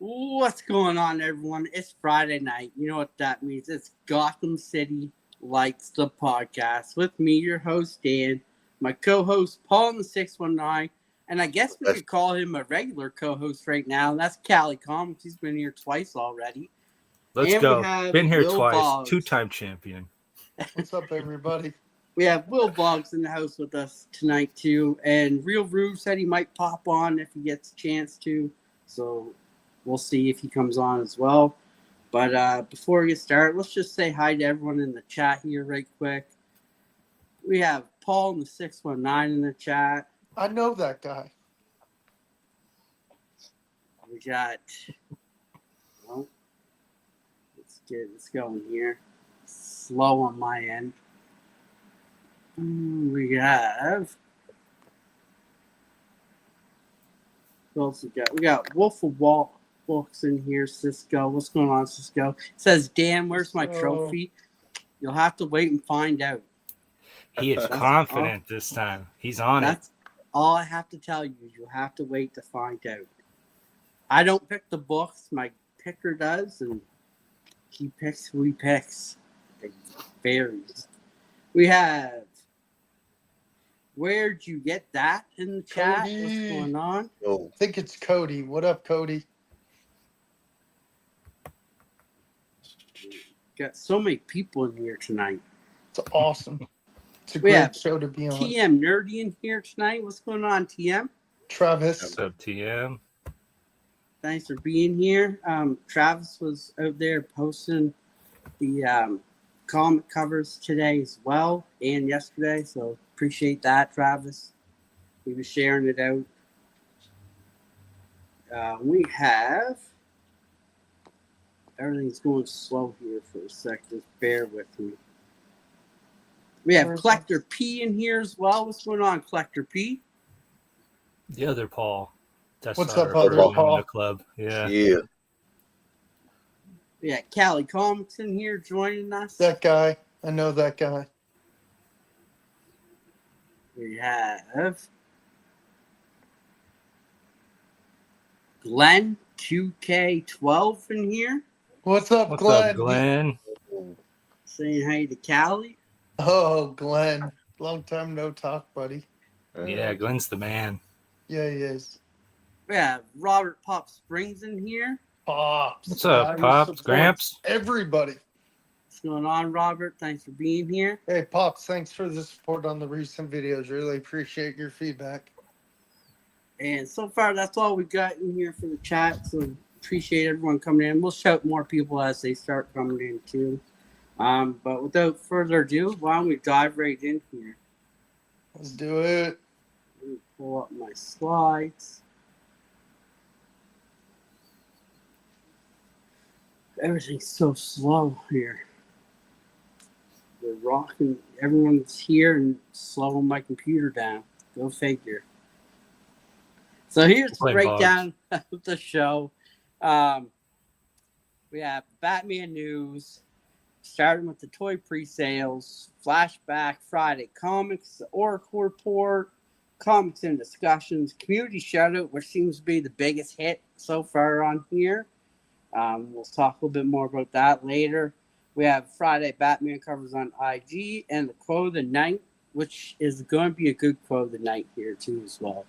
What's going on, everyone? It's Friday night. You know what that means. It's Gotham City Lights, the podcast. With me, your host, Dan, my co-host, Paul in the 619, and I guess we could call him a regular co-host right now, and that's Cali Comics. He's been here twice already. Let's and go. We have Been here Will twice. Boggs. Two-time champion. What's up, everybody? We have Will Boggs in the house with us tonight, too, and Real Rube said he might pop on if he gets a chance to, so we'll see if he comes on as well. But before we get started, let's just say hi to everyone in the chat here right quick. We have Paul in the 619 in the chat. I know that guy. We got... Well, let's get this going here. Slow on my end. We have... Who else we got? We got Wolf of Wall Books in here, Cisco. What's going on, Cisco? It says, Dan, where's my trophy? You'll have to wait and find out. He is confident this time. He's on That's all I have to tell you. You'll have to wait to find out. I don't pick the books. My picker does, and he picks who he picks. It varies. We have... Where'd you get that in the chat? Cody. What's going on? I think it's Cody. What up, Cody? Got so many people in here tonight. It's awesome. It's a We have great show to be on. TM Nerdy in here tonight. What's going on, TM? Travis. What's up, TM? Thanks for being here. Travis was out there posting the comic covers today as well and yesterday, so appreciate that, Travis. He was sharing it out. We have... Everything's going slow here for a sec. Just bear with me. We have Collector P in here as well. What's going on, Collector P? The other Paul. That's What's our up, other friend Paul? in the club. Yeah. We got Cali Comics in here joining us. That guy. I know that guy. We have Glenn 2K12 in here. What's up, What's Glenn? up, Glenn? Saying hey to Cali. Oh, Glenn. Long time no talk, buddy. Yeah, Glenn's the man. Yeah, he is. We have Robert Pop Springs in here. Pops. What's up, Guy who Pops? supports Gramps? Everybody. What's going on, Robert? Thanks for being here. Hey, Pops, thanks for the support on the recent videos. Really appreciate your feedback. And so far, that's all we got in here for the chat. So appreciate everyone coming in. We'll shout more people as they start coming in too. But without further ado, why don't we dive right in here? Let's do it. Let me pull up my slides. Everything's so slow here. We're rocking. Everyone's here and slowing my computer down. Go figure. So here's the breakdown of the show. We have Batman news, starting with the toy pre-sales, flashback, Friday comics, the Oracle report, comics and discussions, community shoutout, which seems to be the biggest hit so far on here. We'll talk a little bit more about that later. We have Friday Batman covers on IG and the quote of the night, which is going to be a good quote of the night here too as well.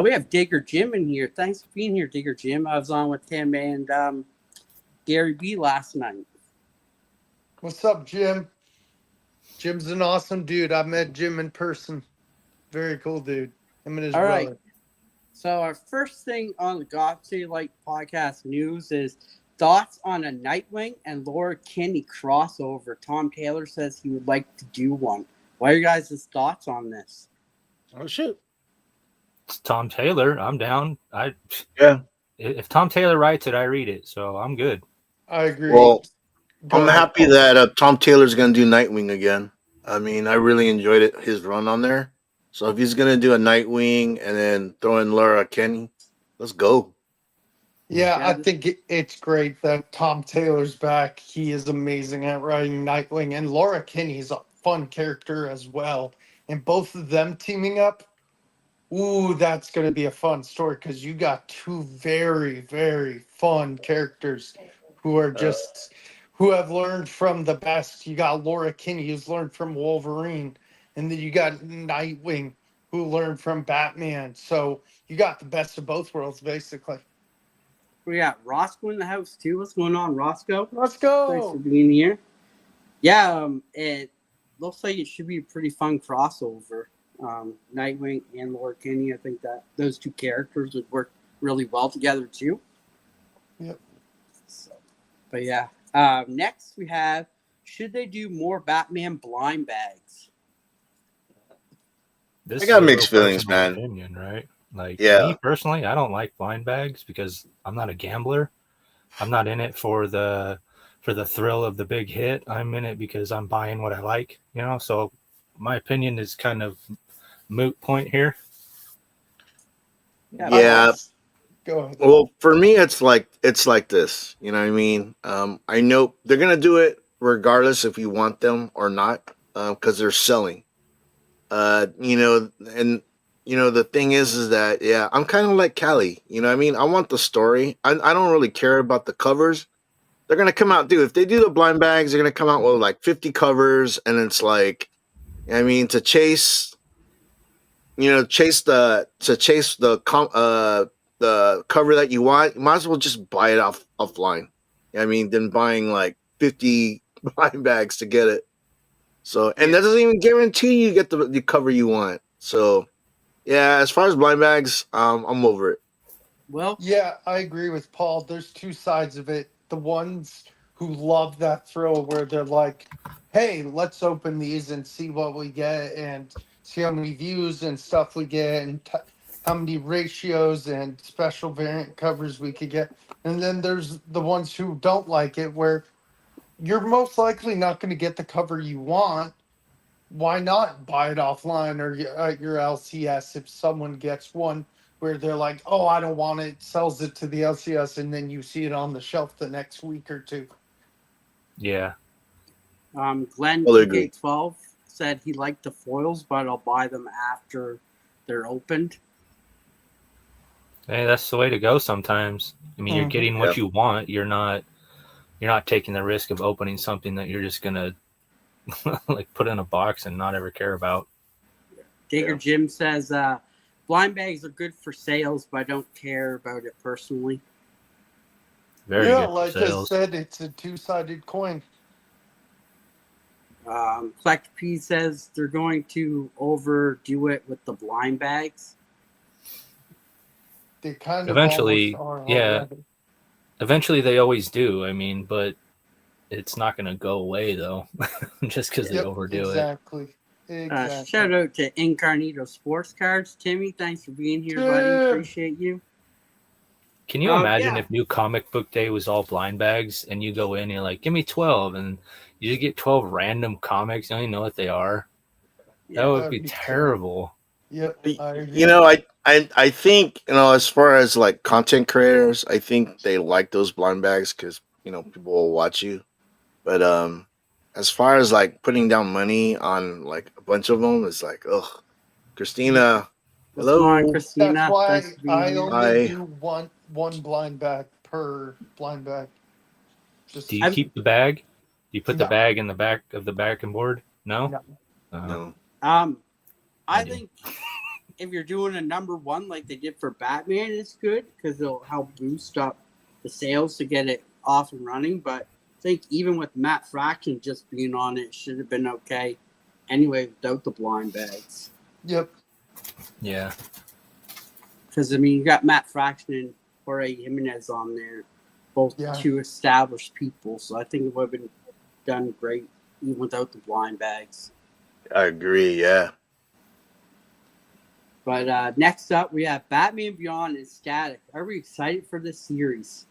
We have Digger Jim in here. Thanks for being here, Digger Jim. I was on with him and Gary B last night. What's up, Jim? Jim's an awesome dude. I met Jim in person. Very cool dude. Him and his brother. Right. So our first thing on the Gotham City Lights podcast news is thoughts on a Nightwing and Laura Kinney crossover. Tom Taylor says he would like to do one. What are your guys' thoughts on this? Oh, shoot. It's Tom Taylor. I'm down. Yeah. If Tom Taylor writes it, I read it. So I'm good. I agree. Well, Go I'm ahead, happy Paul. that Tom Taylor's going to do Nightwing again. I mean, I really enjoyed it, his run on there. So if he's going to do a Nightwing and then throw in Laura Kinney, let's go. Yeah, I think it's great that Tom Taylor's back. He is amazing at writing Nightwing. And Laura Kinney is a fun character as well. And both of them teaming up Ooh, that's going to be a fun story because you got two very, very fun characters who are just who have learned from the best. You got Laura Kinney, who's learned from Wolverine, and then you got Nightwing, who learned from Batman. So you got the best of both worlds, basically. We got Roscoe in the house too. What's going on, Roscoe? Let's Thanks for go. being here. Yeah, it looks like it should be a pretty fun crossover. Nightwing and Laura Kinney. I think that those two characters would work really well together too. Yep. So, but yeah, next we have, should they do more Batman blind bags? This I is got a mixed real feelings, personal man. opinion, right? Like Yeah. me personally, I don't like blind bags because I'm not a gambler. I'm not in it for the thrill of the big hit. I'm in it because I'm buying what I like, you know. So my opinion is kind of moot point here. Yeah. Go ahead. Well, for me, it's like this. You know what I mean? I know they're gonna do it regardless if you want them or not, because they're selling. You know, and you know the thing is that yeah, I'm kind of like Callie. You know what I mean? I want the story. I don't really care about the covers. They're gonna come out, dude. If they do the blind bags, they're gonna come out with like 50 covers, and it's like, I mean, to chase, you know, chase the cover that you want, you might as well just buy it offline. I mean, than buying like 50 blind bags to get it. So, and that doesn't even guarantee you get the cover you want. So, yeah, as far as blind bags, I'm over it. Well, Yeah, I agree with Paul. There's two sides of it. The ones who love that thrill where they're like, hey, let's open these and see what we get and see how many views and stuff we get and how many ratios and special variant covers we could get. And then there's the ones who don't like it where you're most likely not going to get the cover you want. Why not buy it offline or at your LCS if someone gets one where they're like, oh, I don't want it, sells it to the LCS, and then you see it on the shelf the next week or two. Yeah. Glenn Totally agree. TK12 said he liked the foils, but I'll buy them after they're opened. Hey, that's the way to go sometimes. I mean, you're getting what you want. You're not taking the risk of opening something that you're just gonna like put in a box and not ever care about. Digger Jim says blind bags are good for sales, but I don't care about it personally. Very yeah, good for like sales. I said, it's a two-sided coin. Collector P says they're going to overdo it with the blind bags. They kind of Eventually, almost are yeah. already. Eventually, they always do. I mean, but it's not going to go away though, just because they overdo it. Exactly. Shout out to Incarnito Sports Cards. Timmy, thanks for being here, buddy. Appreciate you. Can you imagine if New Comic Book Day was all blind bags and you go in and you're like, give me 12, and you just get 12 random comics, you don't even know what they are? That would be terrible. Yep. You know, I think, you know, as far as like content creators, I think they like those blind bags because, you know, people will watch you. But as far as like putting down money on like a bunch of them, it's like, ugh. Christina, hello. What's on, Christina? That's why I only Hi. do one blind bag per blind bag. Do you keep the bag? Do you put the No. bag in the back of the back and board? No. No. I think if you're doing a number one like they did for Batman, it's good because it'll help boost up the sales to get it off and running. But I think even with Matt Fraction just being on it, should have been okay anyway without the blind bags. Yep. Yeah. Because, I mean, you got Matt Fraction and Jorge Jimenez on there, both two established people. So I think it would have been done great even without the blind bags. I agree, yeah. But next up, we have Batman Beyond and Static. Are we excited for this series?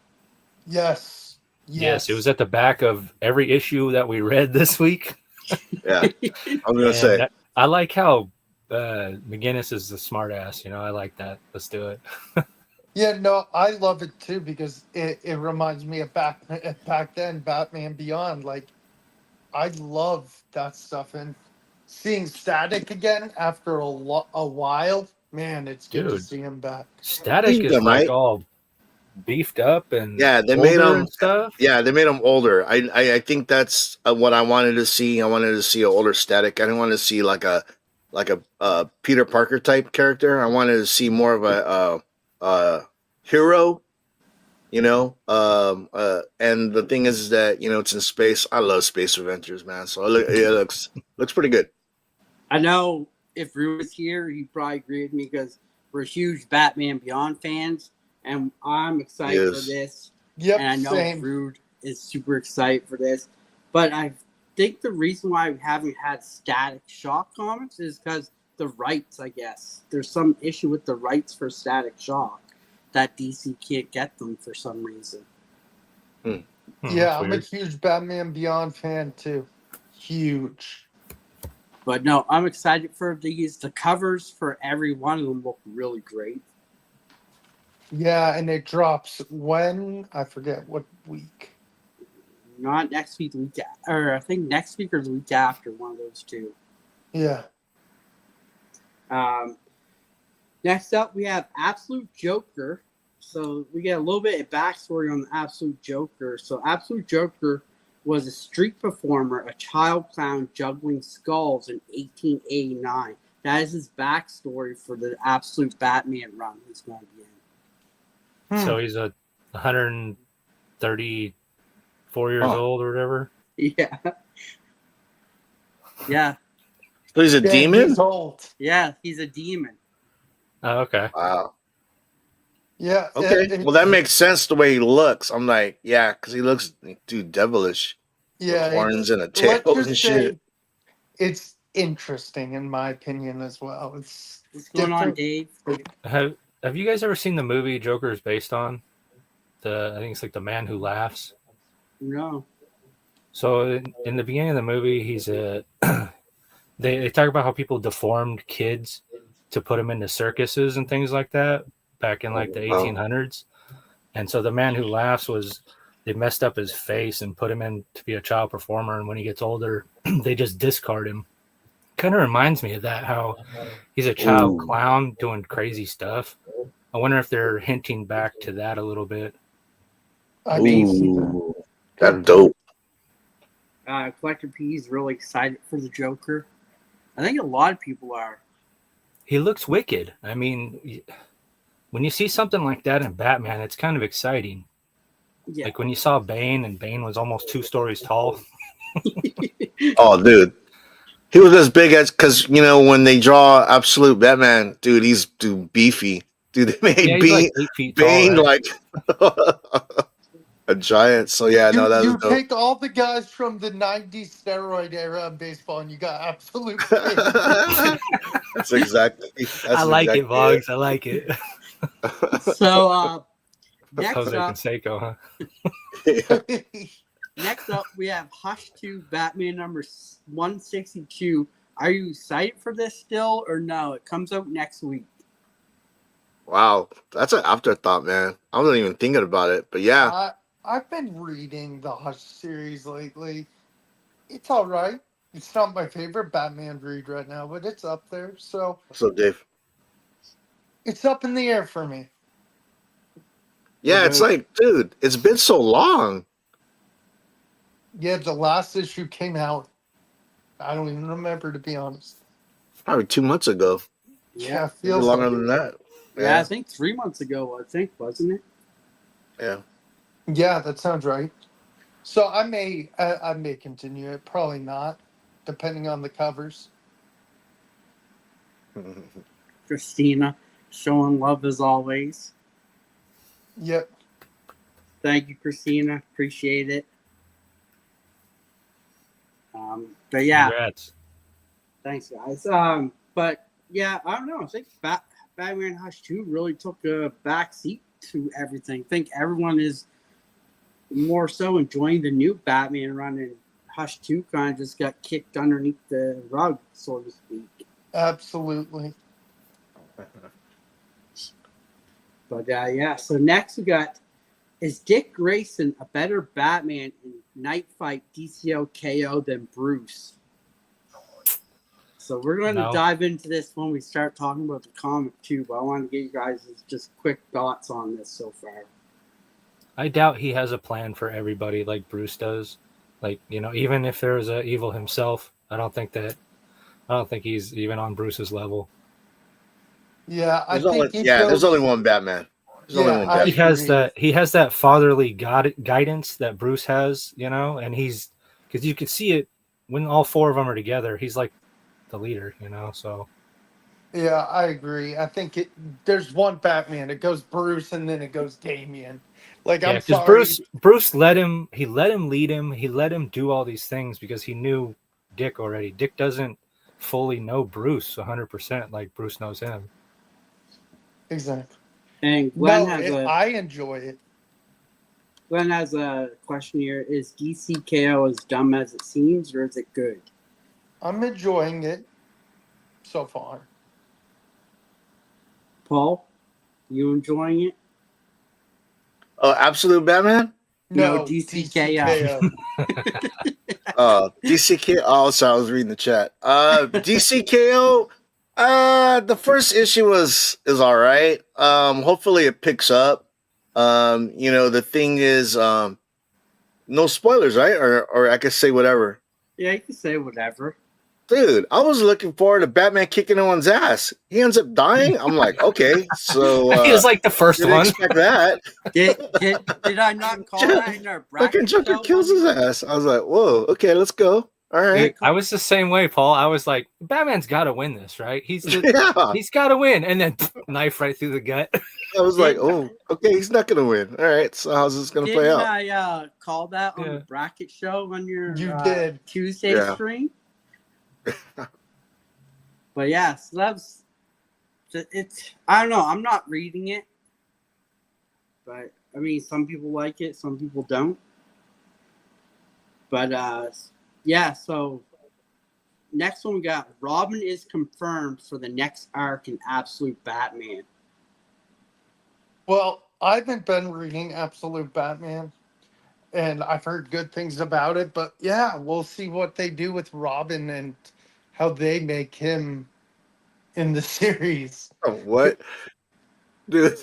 Yes. Yes, it was at the back of every issue that we read this week. Yeah, I'm going to say. I like how McGinnis is a smart ass. You know, I like that. Let's do it. Yeah, no, I love it too because it reminds me of back then, Batman Beyond. Like, I love that stuff. And seeing Static again after a while Man, it's good to Dude. see him back. Static Seen is them, like right? all beefed up and Yeah, they made older him. and stuff. Yeah, they made him older. I think that's what I wanted to see. I wanted to see an older Static. I didn't want to see like a Peter Parker type character. I wanted to see more of a hero. And the thing is that it's in space. I love space adventures, man. So it looks pretty good. I know if Rue was here, he'd probably agree with me because we're huge Batman Beyond fans, and I'm excited for Yes. this. Yep, And I know same. Rude is super excited for this. But I think the reason why we haven't had Static Shock comics is because the rights, I guess. There's some issue with the rights for Static Shock that DC can't get them for some reason. Yeah, That's I'm a weird. huge Batman Beyond fan too. Huge. But no, I'm excited for these. The covers for every one of them look really great. Yeah, and it drops when? I forget what week. Not next week, the week or I think next week or the week after, one of those two. Yeah. Next up, we have Absolute Joker. So we get a little bit of backstory on the Absolute Joker. So Absolute Joker was a street performer, a child clown juggling skulls in 1889. That is his backstory for the Absolute Batman run he's going to be in. So he's a 134 years old or whatever. Yeah. Yeah. So he's a Yeah, demon. he's old. Yeah, he's a demon. Oh, okay. Wow. Yeah. Okay. Well, that makes sense the way he looks. I'm like, yeah, because he looks, dude, devilish. Yeah. With horns and a tail Let's and just shit. say it's interesting in my opinion as well. It's What's going on, Dave? Have you guys ever seen the movie Joker is based on? I think it's like The Man Who Laughs. No. So in the beginning of the movie, he's a. They talk about how people deformed kids to put them into circuses and things like that back in like the 1800s. And so the Man Who Laughs they messed up his face and put him in to be a child performer. And when he gets older, they just discard him. Kind of reminds me of that, how he's a child clown doing crazy stuff. I wonder if they're hinting back to that a little bit. I mean, Ooh, that's dope. Collector P is really excited for the Joker. I think a lot of people are. He looks wicked. I mean, when you see something like that in Batman, it's kind of exciting. Yeah. Like when you saw Bane, and Bane was almost 2 stories tall. Oh, dude. He was as big as, because, when they draw Absolute Batman, dude, he's beefy. Dude, they made Yeah, he's like 8 feet tall. Bane Right? like a giant. So, yeah, no, that was you dope. take all the guys from the 90s steroid era of baseball and you got absolute That's exactly. I like it, Voggs. I like it. So, next Jose up, Canseco, huh? next up, we have Hush 2 Batman number 162. Are you excited for this still or no? It comes out next week. Wow, that's an afterthought, man. I wasn't even thinking about it, but yeah. I've been reading the Hush series lately. It's all right. It's not my favorite Batman read right now, but it's up there. So What's up, Dave? it's up in the air for me. Yeah, it's like, dude, it's been so long. Yeah, the last issue came out. I don't even remember, to be honest. Probably 2 months ago. Yeah, Maybe feels longer like than that. Yeah, I think 3 months ago, wasn't it? Yeah. Yeah, that sounds right. So I may continue it. Probably not, depending on the covers. Christina, showing love as always. Yep. Thank you, Christina. Appreciate it. But yeah, Congrats. thanks, guys. But yeah, I don't know. I think Batman Hush 2 really took a back seat to everything. I think everyone is more so enjoying the new Batman run, and Hush 2 kind of just got kicked underneath the rug, so to speak. Absolutely. But yeah, so next we got, is Dick Grayson a better Batman in Night Fight DCO KO than Bruce? so we're going to No. dive into this when we start talking about the comic too. But I want to get you guys just quick thoughts on this so far. I doubt he has a plan for everybody like Bruce does. Like, even if there was a evil himself, I don't think he's even on Bruce's level. Yeah, I There's only, think he there's feels- only one Batman. There's only one I Batman. He has that fatherly guidance that Bruce has, and he's, because you can see it when all four of them are together. He's like the leader, so. Yeah, I agree. I think there's one Batman. It goes Bruce and then it goes Damian. Like, Yeah, I'm because sorry. Bruce let him lead him. He let him do all these things because he knew Dick already. Dick doesn't fully know Bruce 100% like Bruce knows him. Exactly. And Glenn I enjoy it. Glenn has a question here. Is DCKO as dumb as it seems, or is it good? I'm enjoying it so far. Paul, you enjoying it? Oh, Absolute Batman? No, DCKO. DCK. Oh, sorry, I was reading the chat. DCKO. The first issue is all right. Hopefully it picks up. The thing is, no spoilers, right? Or I could say whatever. Yeah, you can say whatever. Dude, I was looking forward to Batman kicking anyone's ass. He ends up dying. I'm like, okay, so he was like the first didn't one. expect that. Did I not call that in our bracket? Fucking Joker show? kills his ass. I was like, whoa, okay, let's go. All right. I was the same way, Paul. I was like, Batman's got to win this, right? He's got to win, and then knife right through the gut. I was like, oh, okay, he's not gonna win. All right, so how's this gonna play out? I call that on the bracket show on your did. Tuesday stream? But yeah, so it's. I don't know. I'm not reading it, but I mean, some people like it, some people don't. But yeah. So next one we got Robin is confirmed for the next arc in Absolute Batman. Well, I haven't been reading Absolute Batman, and I've heard good things about it. But yeah, we'll see what they do with Robin and how they make him in the series. Oh, what, dude?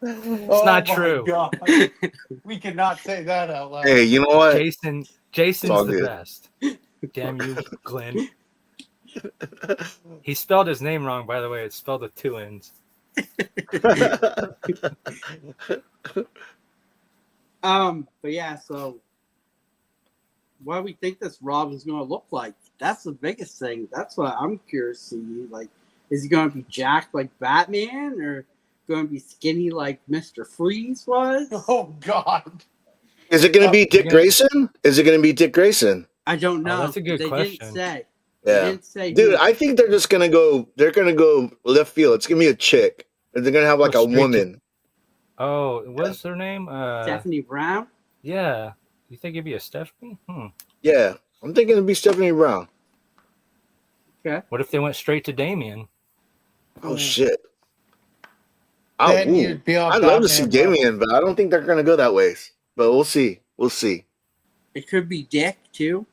It's not true. God. We cannot say that out loud. Hey, you know what? Jason's all the good. best. Damn you, Glenn. He spelled his name wrong, by the way. It's spelled with 2 N's. But yeah, so what do we think this Robin's going to look like? That's the biggest thing. That's what I'm curious to see. Like, is he going to be jacked like Batman, or going to be skinny like Mr. Freeze was? Oh God! Is it going to be Dick Grayson? Is it going to be Dick Grayson? I don't know. That's a good question. Didn't say. Yeah, They didn't say dude, who. I think they're just gonna go. They're gonna go left field. It's gonna be a chick. And they're gonna have like a straight to- woman. Oh, what's her name? Stephanie Brown. Yeah. You think it'd be a Stephanie? Yeah, I'm thinking it'd be Stephanie Brown. What if they went straight to Damian? Oh shit! Then you'd be on I'd love to see Batman, bro. Damian, but I don't think they're gonna go that way. But we'll see. We'll see. It could be Dick too.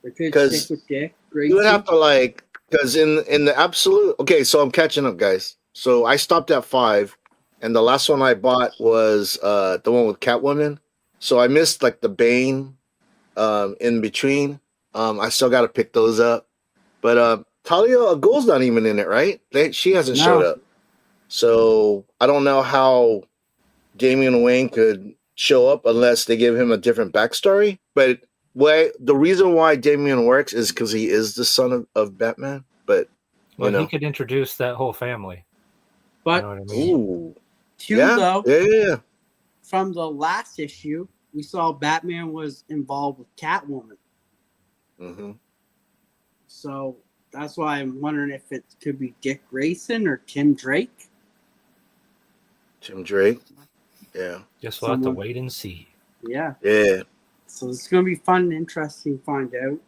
It could 'Cause stick with Dick. You would have to because in the absolute. Okay, so I'm catching up, guys. So I stopped at 5, and the last one I bought was the one with Catwoman. So I missed like the Bane in between. I still got to pick those up. But Talia al Ghul's not even in it, right? She hasn't showed up. So I don't know how Damian Wayne could show up unless they give him a different backstory. But the reason why Damian works is because he is the son of Batman. But he could introduce that whole family. But you know what I mean? though, yeah. from the last issue, we saw Batman was involved with Catwoman. Mm-hmm. So that's why I'm wondering if it could be Dick Grayson or Tim Drake. Tim Drake. Yeah. Guess we'll have to wait and see. Yeah. Yeah. So it's going to be fun and interesting to find out.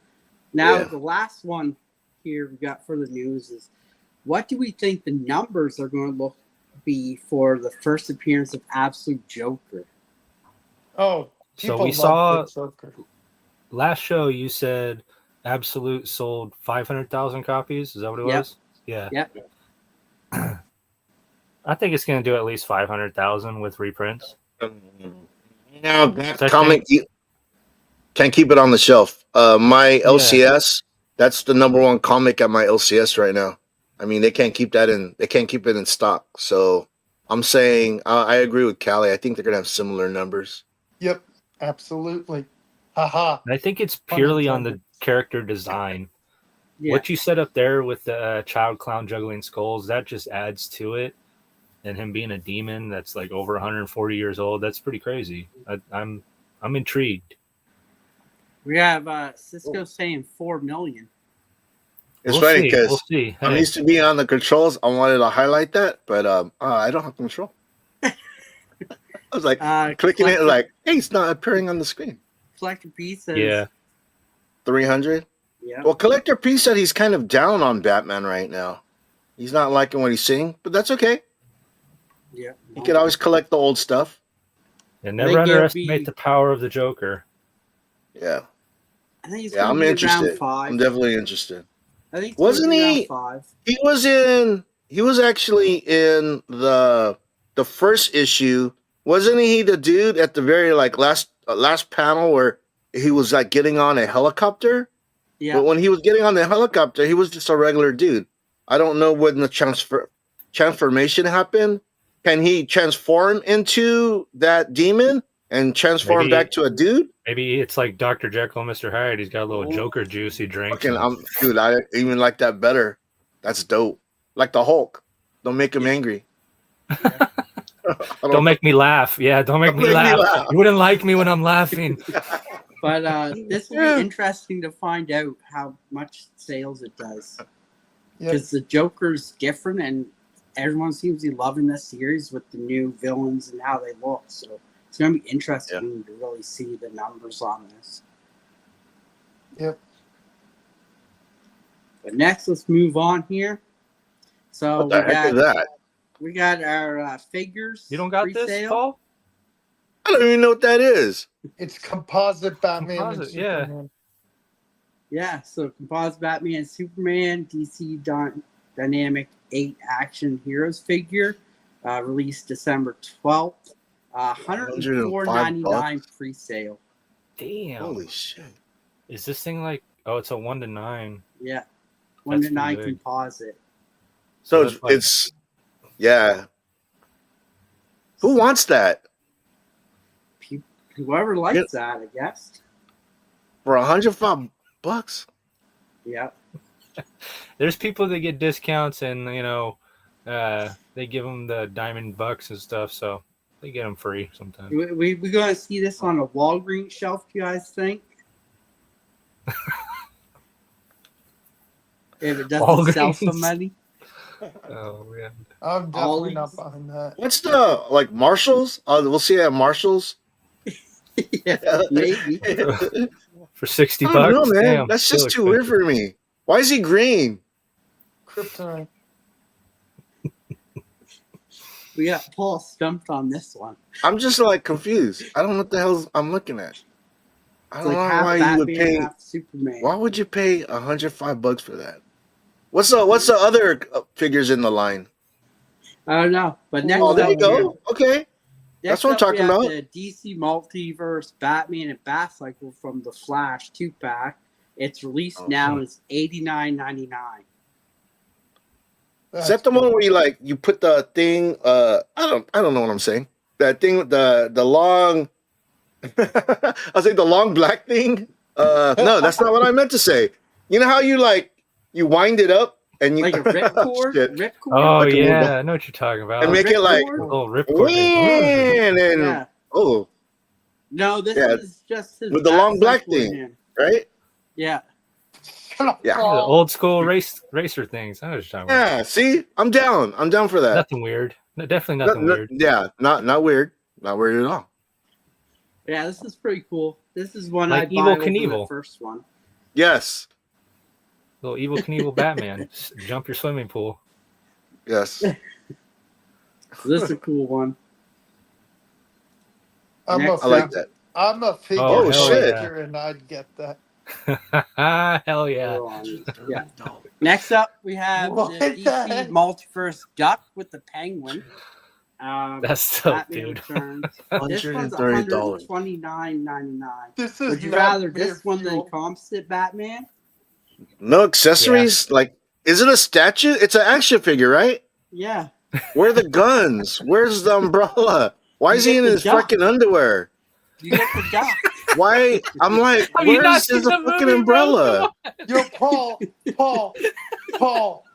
Now, the last one here we got for the news is, what do we think the numbers are going to be for the first appearance of Absolute Joker? Oh, so we saw last show. You said Absolute sold 500,000 copies. Is that what it Yep. was? Yeah. Yep. I think it's going to do at least 500,000 with reprints. Now that I comic think- you can't keep it on the shelf. My Yeah. LCS, that's the number one comic at my LCS right now. I mean, they can't keep that in. They can't keep it in stock. So I'm saying I agree with Callie. I think they're gonna have similar numbers. Yep, absolutely. Haha. And I think it's Pun purely on the intended. character design. Yeah. What you set up there with the child clown juggling skulls, that just adds to it. And him being a demon that's like over 140 years old, that's pretty crazy. I'm intrigued. We have Cisco saying 4 million. It's We'll funny see. because We'll see. I'm Hey, used to being on the controls. I wanted to highlight that, but I don't have control. I was like clicking it, like, hey, it's not appearing on the screen. Collector P says yeah. 300. Yeah. Well, Collector P said he's kind of down on Batman right now. He's not liking what he's seeing, but that's okay. Yeah. He could always collect the old stuff. And I think never it'll underestimate be- the power of the Joker. Yeah, I think he's yeah, gonna I'm be around interested. 5. I'm definitely interested. I think it's Wasn't gonna be he- around 5. He was in. He was actually in the first issue. Wasn't he the dude at the very last panel where he was like getting on a helicopter? Yeah. But when he was getting on the helicopter, he was just a regular dude. I don't know when the transformation happened. Can he transform into that demon and transform Maybe- back to a dude? Maybe it's like Dr. Jekyll and Mr. Hyde. He's got a little Oh. Joker juice he drinks. Fucking, and- dude, I even like that better. That's dope. Like the Hulk. Don't make him angry. Don't make me laugh. Yeah, don't make me laugh. You wouldn't like me when I'm laughing. But this will be interesting to find out how much sales it does. Yep. Because the Joker's different and everyone seems to be loving this series with the new villains and how they look. So it's going to be interesting to really see the numbers on this. Yep. But next, let's move on here. So What the heck is that? we got our figures. You don't got this, pre-sale. Paul? I don't even know what that is. It's composite Batman Composite, and yeah. Superman. Yeah, so composite Batman and Superman, DC Dynamic 8 Action Heroes figure, released December 12th. $104.99 pre-sale. Damn. Holy shit. Is this thing like, oh, it's a 1 to 9. Yeah, 1 to That's 9 pretty big. composite. So that's like- it's yeah. Who wants that Whoever likes that, I guess. for $105? Yeah. There's people that get discounts and, they give them the diamond bucks and stuff, so they get them free sometimes. We're going to see this on a Walgreens shelf, you guys think? If it doesn't sell so Walgreens. many. Oh, man. I'm definitely Ollie's. not behind that. What's the Marshalls? We'll see it at Marshalls. Yeah, maybe. For 60 I bucks? don't know, man. Damn, That's still just too weird expensive. for me. Why is he green? Kryptonite. We got Paul stumped on this one. I'm just confused. I don't know what the hell I'm looking at. I It's don't like know half why Batman, you would pay. half Superman. Why would you pay $105 for that? What's the other figures in the line? I don't know. But next Oh, there up you go. Okay. Next That's what I'm up, we talking have about. The DC Multiverse Batman and Batcycle from the Flash 2-pack. It's released now and it's $89.99. Is that the one where you put the thing? I don't know what I'm saying. That thing with the long. I was saying the long black thing. No, that's not what I meant to say. You know how you wind it up and you Like a ripcord? Shit. Ripcord? Oh, Like a yeah. little- I know what you're talking about. and make it like Ripcord? A little ripcord thing. and then Yeah. oh No, this Yeah. is just his With the long black Batcycle thing. in. right. Yeah. Yeah. The old school racer things. I know what you're talking about. Yeah, see, I'm down. I'm down for that. Nothing weird. No, definitely nothing weird. Yeah, not weird. Not weird at all. Yeah, this is pretty cool. This is one Like I'd Evel buy over the Knievel. first one. Yes, Little evil Knievel Batman. Jump your swimming pool. yes. So this is a cool one. I'm Next a I like that. I'm a figure Oh, hell collector yeah. and I'd get that. Hell yeah. Yeah. Next up, we have What the the DC heck? Multiverse Duck with the Penguin. That's dope, Batman dude. Returns. This one's $130. $129.99. This is Would you not rather mere this one than fuel. Composite Batman? No accessories? Like, is it a statue? It's an action figure, right? Yeah. Where are the guns? Where's the umbrella? Why You is he get in the his duck. fucking underwear? You get the duck. Why? I'm like, Have you not where's seen his the fucking movie, bro? umbrella? Yo, Paul,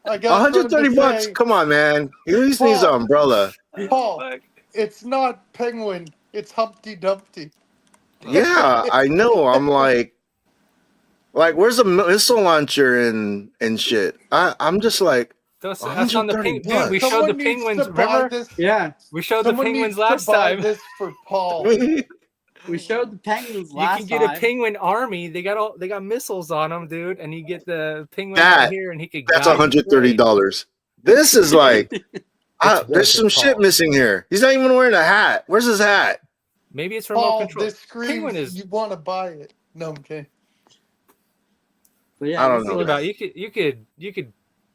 I got something to $130. say. Come on, man. He at least needs an Paul. umbrella. Paul, Fuck. it's not Penguin. It's Humpty Dumpty. Yeah, I know. I'm like, where's the missile launcher and shit? I'm just like, That's on the $130. dude. We showed Someone the needs penguins. to buy Remember? this. Yeah. We showed the Someone penguins needs last to buy time. this for Paul. We showed the Penguins You last can get time. a penguin army. They got missiles on them, dude. And you get the penguin That- right here, and he could. That's guide you straight. $130. This is like, worth there's it, some shit Paul. missing here. He's not even wearing a hat. Where's his hat? Maybe it's remote Paul, control. this Penguin screams is. you want to buy it. No, I'm kidding. But yeah, I don't this know. Think looks- about it. You could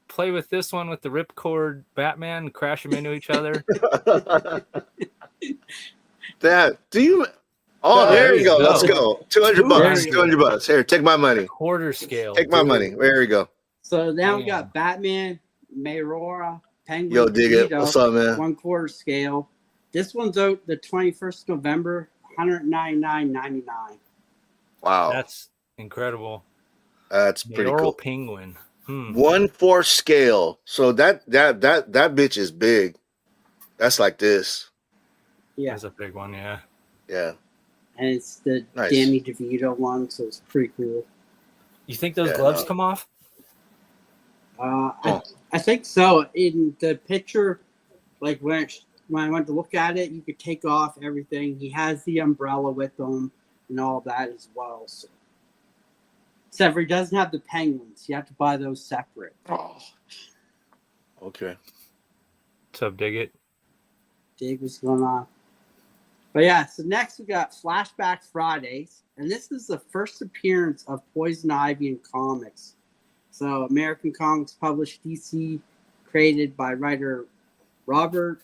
play with this one with the ripcord Batman, and crash them into each other. Do you? Oh, there you go. Let's go. $200. There you go. $200. Here, take my money. Quarter scale. Take my money. There you go. So now we Damn. got Batman, Mayrora, Penguin, Yo, dig it. Vito, What's up, man? 1/4 scale. This one's out the 21st November, $199.99. Wow, That's incredible. that's pretty Mayoral cool. penguin. 1/4 scale. So that bitch is big. That's like this. Yeah, That's a big one. Yeah. Yeah. and it's the Nice. Danny DeVito one, so it's pretty cool. You think those Yeah, gloves no. come off? I think so. In the picture, like when I went to look at it, you could take off everything. He has the umbrella with him and all that as well. So. Except for he doesn't have the penguins. You have to buy those separate. Oh, Okay. What's up, dig it? Dig what's going on. But yeah, so next we got Flashback Fridays. And this is the first appearance of Poison Ivy in comics. So American Comics published DC, created by writer Robert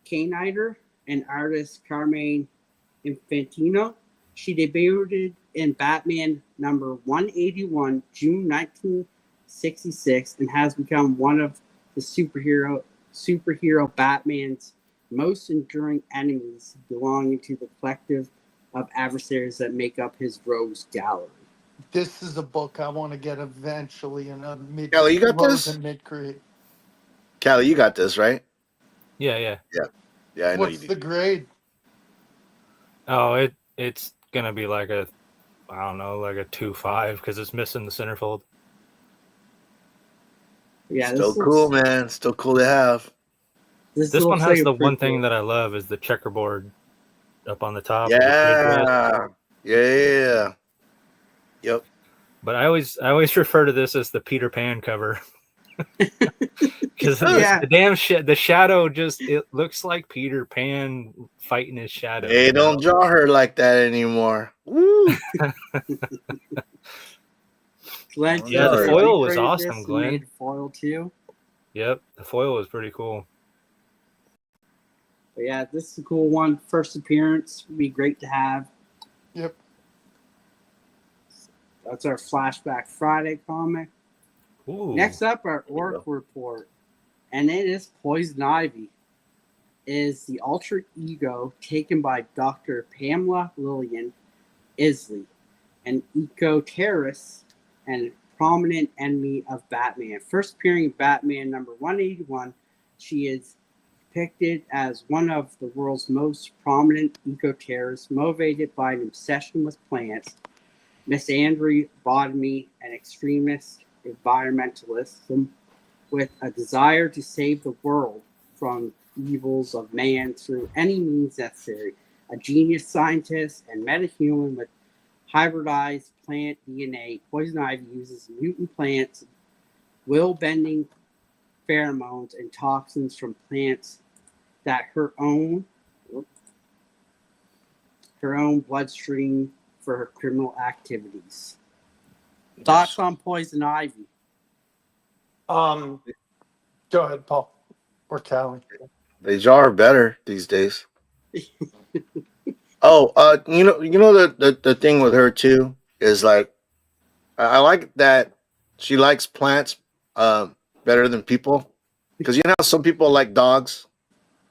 Kanider and artist Carmine Infantino. She debuted in Batman number 181, June 1966, and has become one of the superhero Batman's most enduring enemies, belonging to the collective of adversaries that make up his rogues gallery. this is a book I want to get eventually in a mid. Kelly, you got this? Mid-grade. Callie, you got this, right? Yeah. Yeah, I know you What's do. the grade? Oh, it's gonna be like a, I don't know, like a 2.5 because it's missing the centerfold. Yeah, Still cool, man. Still cool to have. This looks one like has a the one prequel. thing that I love is the checkerboard up on the top. with the grid list. Yeah. Yep. But I always refer to this as the Peter Pan cover. Because Yeah. the damn shit, the shadow it looks like Peter Pan fighting his shadow. They don't draw her like that anymore. Woo. Glenn, Yeah, the foil was created awesome, this and Glenn. Made the foil too. Yep, the foil was pretty cool. But yeah, this is a cool one. First appearance would be great to have. Yep. That's our Flashback Friday comic. Ooh. Next up, our you go. Oracle Report, and it is Poison Ivy. It is the alter ego taken by Dr. Pamela Lillian Isley, an eco-terrorist and prominent enemy of Batman. First appearing in Batman number 181, she is depicted as one of the world's most prominent eco-terrorists, motivated by an obsession with plants, misandry, botany, and extremist environmentalism, with a desire to save the world from evils of man through any means necessary. A genius scientist and metahuman with hybridized plant DNA, Poison Ivy uses mutant plants, will-bending pheromones, and toxins from plants that her own bloodstream for her criminal activities. Thoughts on Poison Ivy? Go ahead, Paul. Or Callie. They are better these days. Oh, the thing with her too is like I like that she likes plants better than people because you know how some people like dogs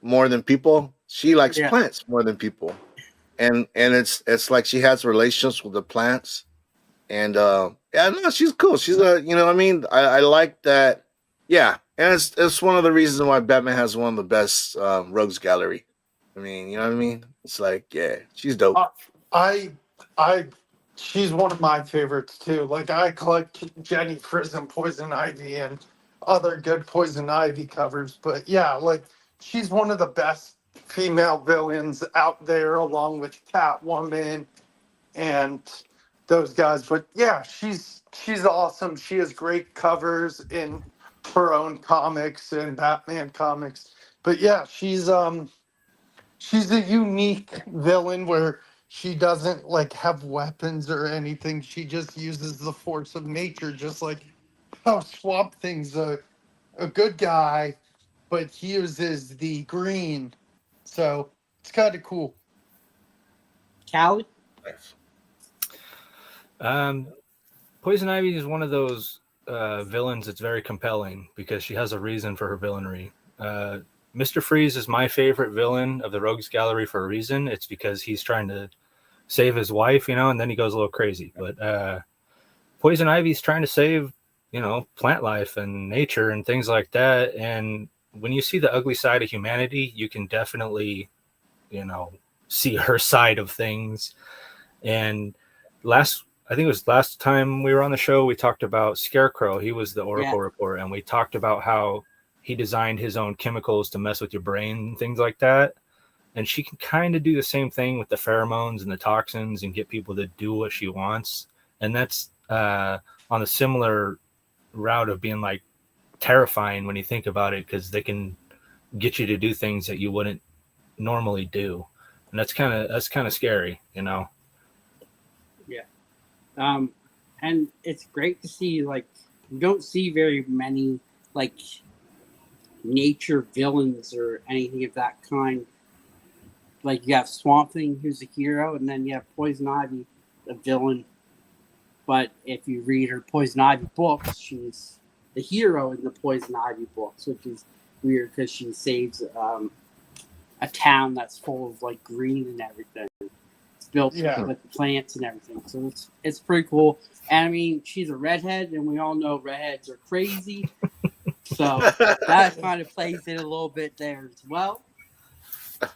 more than people. She likes Yeah. plants more than people, and it's like she has relationships with the plants, and yeah, no, she's cool. She's a you know what I mean. I like that. Yeah, and it's one of the reasons why Batman has one of the best rogues gallery. I mean, you know what I mean? It's like, yeah, she's dope. I, I, she's one of my favorites too. Like I collect Jenny Prism, Poison Ivy, and other good Poison Ivy covers. But yeah, like she's one of the best female villains out there, along with Catwoman and those guys. But yeah, she's awesome. She has great covers in her own comics and Batman comics. But yeah, she's a unique villain where she doesn't like have weapons or anything. She just uses the force of nature, just like how Swamp Thing's a good guy, but he uses the green. So it's kind of cool. Callie? Poison Ivy is one of those villains that's very compelling because she has a reason for her villainy. Mr. Freeze is my favorite villain of the Rogues Gallery for a reason. It's because he's trying to save his wife, and then he goes a little crazy. But Poison Ivy's trying to save, plant life and nature and things like that. And when you see the ugly side of humanity, you can definitely, see her side of things. And I think it was last time we were on the show, we talked about Scarecrow. He was the Oracle report, and we talked about how he designed his own chemicals to mess with your brain and things like that. And she can kind of do the same thing with the pheromones and the toxins and get people to do what she wants. And that's on a similar route of being like terrifying when you think about it, because they can get you to do things that you wouldn't normally do. And that's kind of scary, Yeah. And it's great to see, like, you don't see very many, like, nature villains or anything of that kind. Like, you have Swamp Thing, who's a hero, and then you have Poison Ivy, a villain. But if you read her Poison Ivy books, she's the hero in the Poison Ivy books, which is weird because she saves a town that's full of, like, green and everything. It's built with plants and everything. So it's pretty cool. And, I mean, she's a redhead, and we all know redheads are crazy. So that kind of plays in a little bit there as well.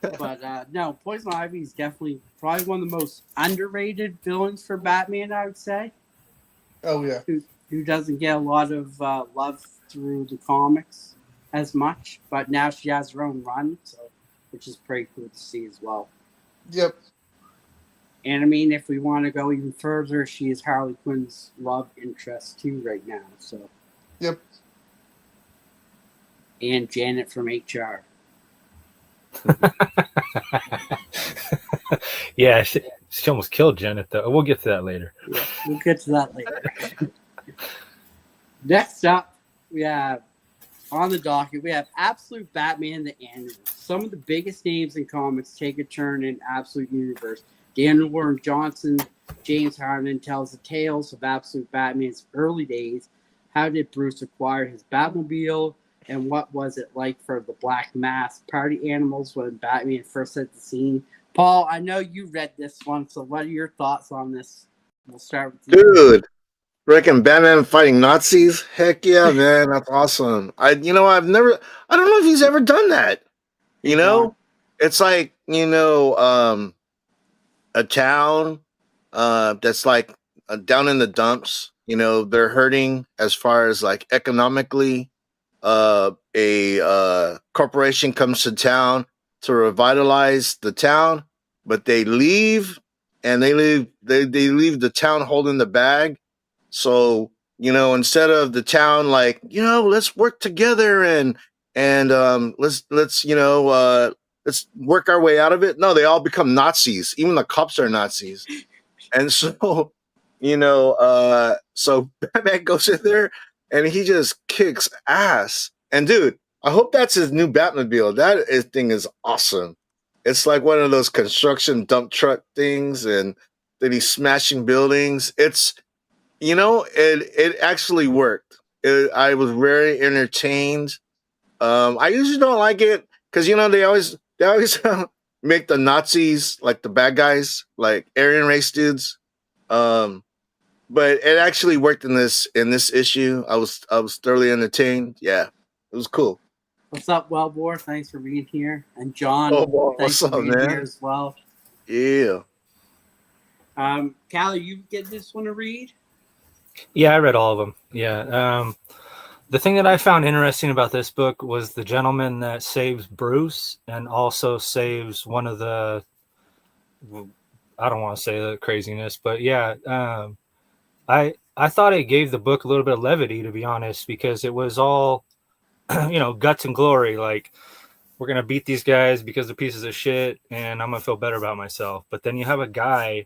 But no, Poison Ivy is definitely probably one of the most underrated villains for Batman, I would say. Oh yeah. Who doesn't get a lot of love through the comics as much, but now she has her own run, which is pretty cool to see as well. Yep. And I mean, if we want to go even further, she is Harley Quinn's love interest too right now. So. Yep. And Janet from HR. Yeah, she almost killed Janet, though. We'll get to that later. Yeah, we'll get to that later. Next up, we have on the docket, we have Absolute Batman the Animal. Some of the biggest names in comics take a turn in Absolute Universe. Daniel Warren Johnson, James Harden tells the tales of Absolute Batman's early days. How did Bruce acquire his Batmobile? And what was it like for the Black Mask party animals when Batman first hit the scene? Paul, I know you read this one, so what are your thoughts on this? We'll start with you. Dude, reckon Batman fighting Nazis? Heck yeah, man, that's awesome. I don't know if he's ever done that. It's like, a town that's like down in the dumps. They're hurting as far as like economically. A corporation comes to town to revitalize the town, but they leave, and they leave the town holding the bag. So instead of the town like let's work together and let's work our way out of it. No, they all become Nazis. Even the cops are Nazis, and so So Batman goes in there and he just kicks ass. And dude, I hope that's his new Batmobile. Thing is awesome. It's like one of those construction dump truck things, and then he's smashing buildings. It actually worked. I was very entertained. I usually don't like it because they always make the Nazis like the bad guys, like Aryan race dudes. Um, but it actually worked in this issue. I was thoroughly entertained. Yeah, it was cool. What's up, Wellbore? Thanks for being here. And John, Oh, boy, thanks what's for up, being man? here as well. Yeah. Callie, you get this one to read? Yeah, I read all of them. Yeah. The thing that I found interesting about this book was the gentleman that saves Bruce and also saves one of the, I don't want to say the craziness, but yeah, I thought it gave the book a little bit of levity, to be honest, because it was all, guts and glory. Like, we're going to beat these guys because they're pieces of shit and I'm going to feel better about myself. But then you have a guy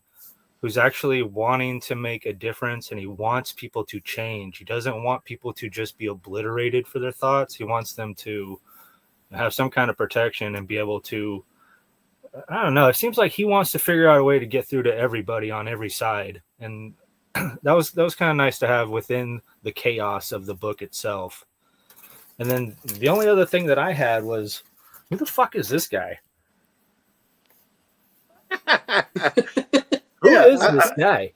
who's actually wanting to make a difference, and he wants people to change. He doesn't want people to just be obliterated for their thoughts. He wants them to have some kind of protection and be able to, I don't know. It seems like he wants to figure out a way to get through to everybody on every side. And that was kind of nice to have within the chaos of the book itself. And then the only other thing that I had was, who the fuck is this guy? Who is this guy?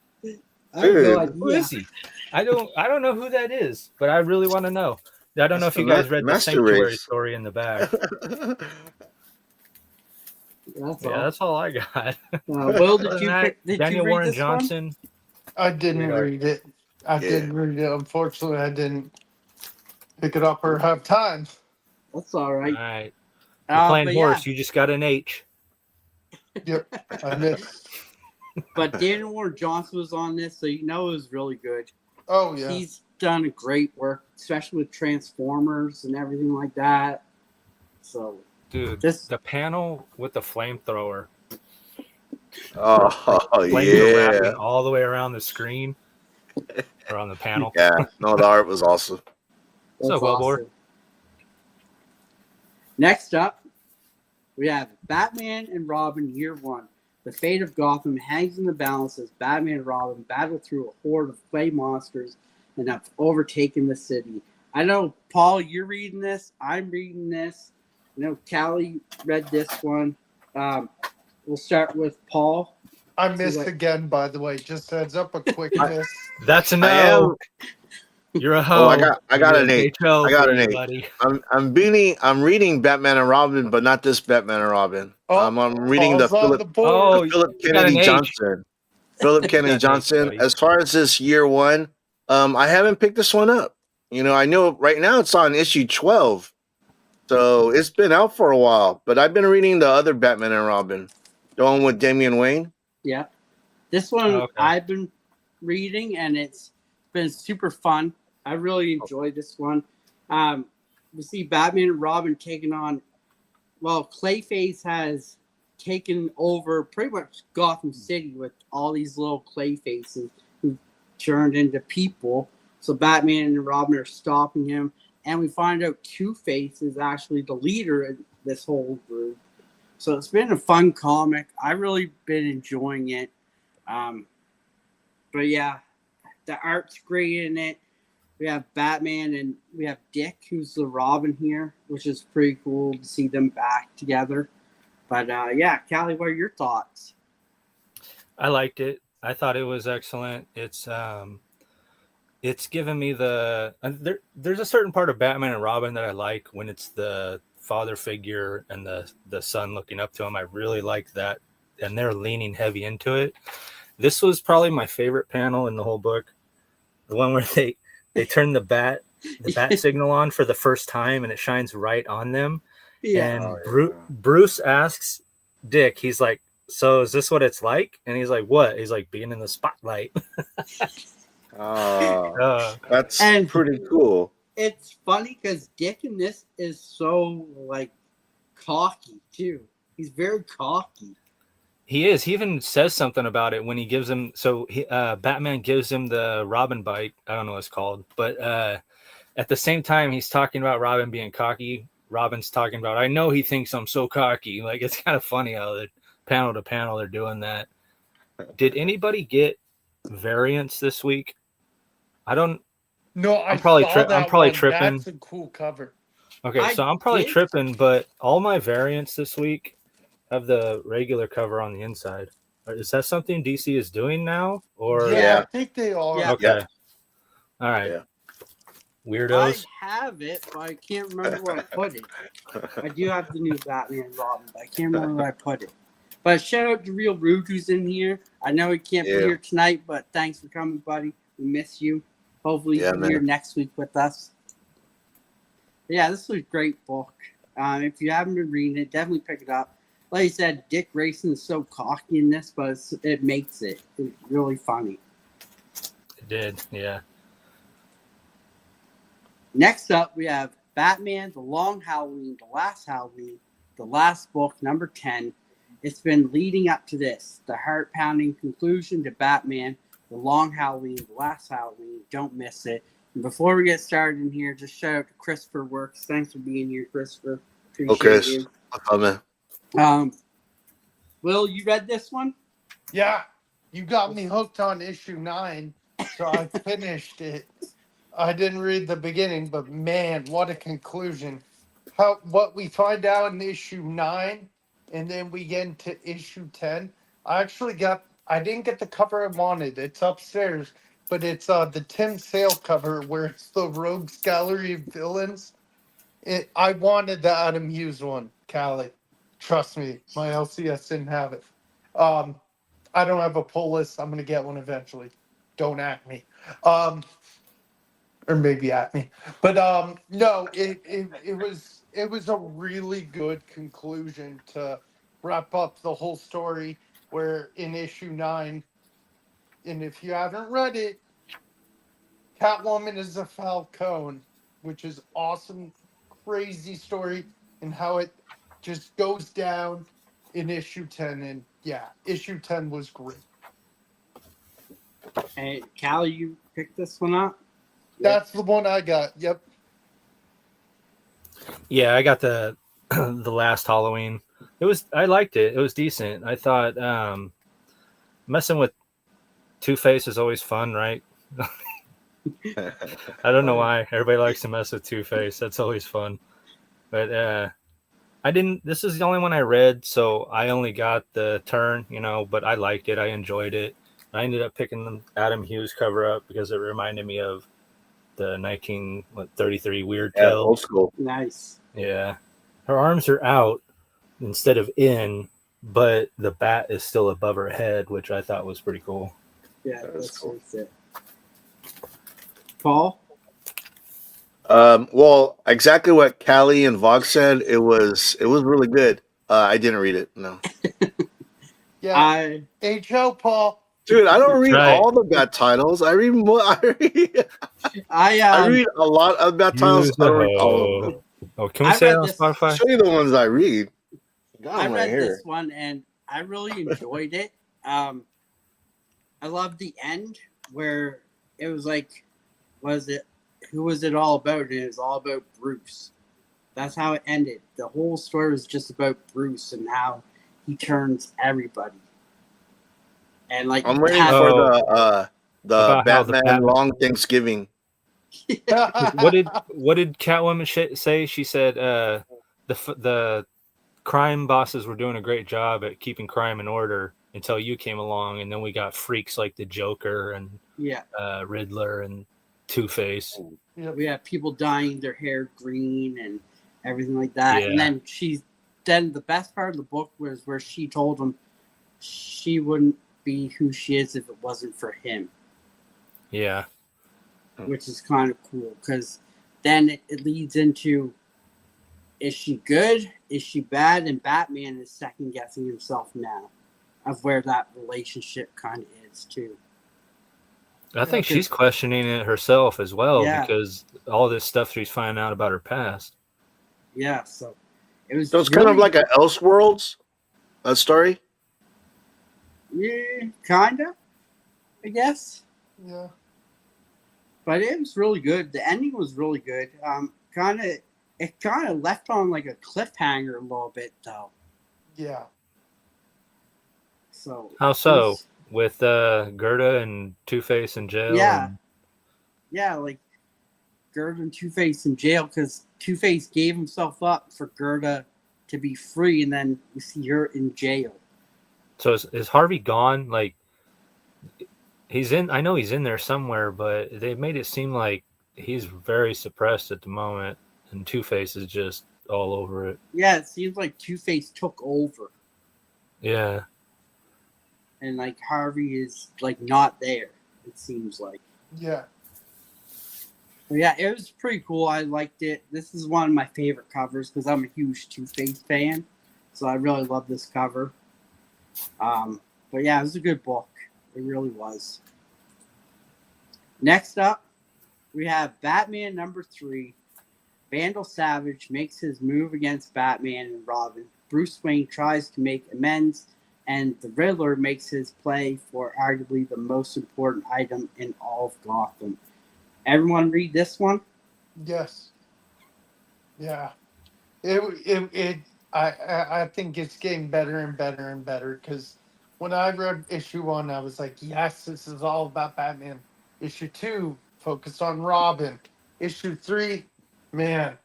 I have no idea. Who is he? I don't know who that is, but I really want to know. I don't know if you the guys read the Master Sanctuary Race. story in the back. That's Yeah, all. that's all I got. Will, did you Daniel read Warren this Johnson. I didn't read it. I didn't read it. Unfortunately, I didn't pick it up or have time. One? That's all right. All right. You're playing but horse. You just got an H. Yep, I missed. But Daniel Warren Johnson was on this, so you know it was really good. Oh yeah, He's done a great work, especially with Transformers and everything like that. So, Dude, Just- the panel with the flamethrower. Oh Flames are yeah. wrapping all the way around the screen or on the panel. Yeah. No, the art was awesome. So, Wellbore. Next up, we have Batman and Robin Year One. The fate of Gotham hangs in the balance as Batman and Robin battle through a horde of clay monsters and have overtaken the city. I know, Paul, you're reading this. I'm reading this. I know Callie read this one. We'll start with Paul. I missed again. By the way, just heads up, a quick miss. That's a I no. am. You're a hoe. I got You're an a 8. HO I got for an you, 8. buddy. I'm reading Batman and Robin, but not this Batman and Robin. Oh, I'm reading the Paul's on Philip the board. Oh, Philip you got an Kennedy H. Johnson. Philip Kennedy H, Johnson. buddy. As far as this Year One, I haven't picked this one up. I know right now it's on issue 12, so it's been out for a while. But I've been reading the other Batman and Robin, the one with Damian Wayne. Yeah. This one Okay. I've been reading, and it's been super fun. I really enjoyed this one. We see Batman and Robin taking on, Clayface has taken over pretty much Gotham City with all these little Clayfaces who turned into people. So Batman and Robin are stopping him, and we find out Two-Face is actually the leader in this whole group. So it's been a fun comic. I've really been enjoying it. But yeah, the art's great in it. We have Batman and we have Dick, who's the Robin here, which is pretty cool to see them back together. But yeah, Callie, what are your thoughts? I liked it. I thought it was excellent. It's given me there's a certain part of Batman and Robin that I like when it's the father figure and the son looking up to him. I really like that, and they're leaning heavy into it. This was probably my favorite panel in the whole book, the one where they turn the bat signal on for the first time and it shines right on them. Yeah. And Bruce asks Dick, he's like, so is this what it's like? And he's like, what? He's like, being in the spotlight. That's pretty cool. It's funny because Dick in this is so cocky too. He's very cocky. He is. He even says something about it when he gives him. So Batman gives him the Robin bite. I don't know what it's called, but at the same time, he's talking about Robin being cocky. Robin's talking about, I know he thinks I'm so cocky. Like, it's kind of funny how the panel to panel they're doing that. Did anybody get variants this week? I don't. No, I I'm probably saw that I'm probably one. tripping. That's a cool cover. Okay, so I'm probably tripping, but all my variants this week have the regular cover on the inside. Is that something DC is doing now? Or Yeah, I think they are. Yeah. okay, all right, Yeah. weirdos. I have it, but I can't remember where I put it. I do have the new Batman and Robin, but I can't remember where I put it. But shout out to Real Rude who's in here. I know he can't be here tonight, but thanks for coming, buddy. We miss you. Hopefully you'll be here next week with us. But yeah, this was a great book. If you haven't been reading it, definitely pick it up. Like I said, Dick Grayson is so cocky in this, but it makes it. It's really funny. It did, yeah. Next up, we have Batman, The Long Halloween, The Last Halloween, the last book, number 10. It's been leading up to this, the heart-pounding conclusion to Batman, The Long Halloween, The Last Halloween. Don't miss it. And before we get started in here, just shout out to Christopher Works. Thanks for being here, Christopher. Appreciate you. Okay. Will, you read this one? Yeah, you got me hooked on issue 9, so I finished it. I didn't read the beginning, but man, what a conclusion. What we find out in issue 9, and then we get into issue 10. I didn't get the cover I wanted. It's upstairs, but it's the Tim Sale cover where it's the Rogues Gallery of Villains. I wanted the Adam Hughes one, Callie. Trust me, my LCS didn't have it. I don't have a pull list. I'm gonna get one eventually. Don't at me. Or maybe at me. But no, it was a really good conclusion to wrap up the whole story. Where in issue 9, and if you haven't read it, Catwoman is a Falcone, which is awesome, crazy story, and how it just goes down in issue 10. And yeah, issue 10 was great. Hey, Callie, you picked this one up? That's the one I got. Yep. Yeah, I got the the last Halloween. I liked it. It was decent. I thought messing with Two-Face is always fun, right? I don't know why everybody likes to mess with Two-Face. That's always fun. But this is the only one I read, so I only got the turn, but I liked it. I enjoyed it. I ended up picking the Adam Hughes cover up because it reminded me of the 1933 Weird Tale. Old school. Nice. Yeah. Her arms are out instead of in, but the bat is still above her head, which I thought was pretty cool. Yeah, that's cool. Paul? Well, exactly what Callie and Vogue said. It was really good. I didn't read it. No. Yeah. HL Paul. Dude, I don't read all the bad titles. I read more. I read a lot of bad titles. I don't read all of them. Oh, can we say it on Spotify? I'll show you the ones I read. I read this one and I really enjoyed it. I loved the end where it was like, who was it all about? And it was all about Bruce. That's how it ended. The whole story was just about Bruce and how he turns everybody. And like, I'm waiting for the Batman Long Thanksgiving. What did Catwoman say? She said the crime bosses were doing a great job at keeping crime in order until you came along, and then we got freaks like the Joker and Riddler and Two-Face. We had people dyeing their hair green and everything like that. Yeah. And then the best part of the book was where she told him she wouldn't be who she is if it wasn't for him. Yeah. Which is kind of cool because then it leads into, is she good? Is she bad? And Batman is second guessing himself now of where that relationship kind of is too. I think she's questioning it herself as well because all this stuff she's finding out about her past. Yeah, so it was. So it's kind of like an Elseworlds story. Yeah, kinda, I guess. Yeah. But it was really good. The ending was really good. It kind of left on like a cliffhanger a little bit though. Yeah. So How it so? was, With Gerda and Two-Face in jail? yeah, And yeah, like Gerda and Two-Face in jail because Two-Face gave himself up for Gerda to be free, and then we see her in jail. so is Harvey gone? Like, he's in. I know he's in there somewhere, but they made it seem like he's very suppressed at the moment, and Two-Face is just all over it. Yeah, it seems like Two-Face took over, Yeah. and like Harvey is like not there. It seems like. Yeah. But yeah, it was pretty cool. I liked it. This is one of my favorite covers because I'm a huge Two-Face fan, so I really love this cover. But yeah, it was a good book. It really was. Next up, we have Batman #3. Vandal Savage makes his move against Batman and Robin. Bruce Wayne tries to make amends, and the Riddler makes his play for arguably the most important item in all of Gotham. Everyone read this one? Yes. Yeah. I think it's getting better and better and better because when I read issue 1, I was like, yes, this is all about Batman. Issue 2, focus on Robin. Issue 3, man,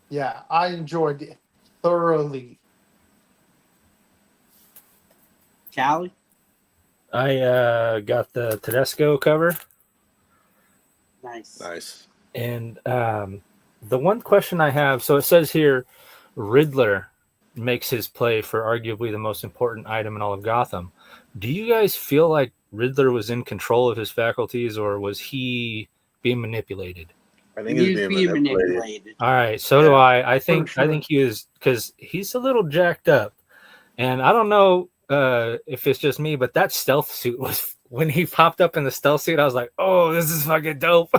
yeah, I enjoyed it thoroughly. Callie? I got the Tedesco cover, Nice. Nice. and the one question I have. So it says here, Riddler makes his play for arguably the most important item in all of Gotham. Do you guys feel like Riddler was in control of his faculties, or was he being manipulated? I think He he's was being being manipulated. manipulated. All right, so do I. I for think sure. he is, because he's a little jacked up, and I don't know if it's just me, but that stealth suit was, when he popped up in the stealth suit, I was like, oh, this is fucking dope.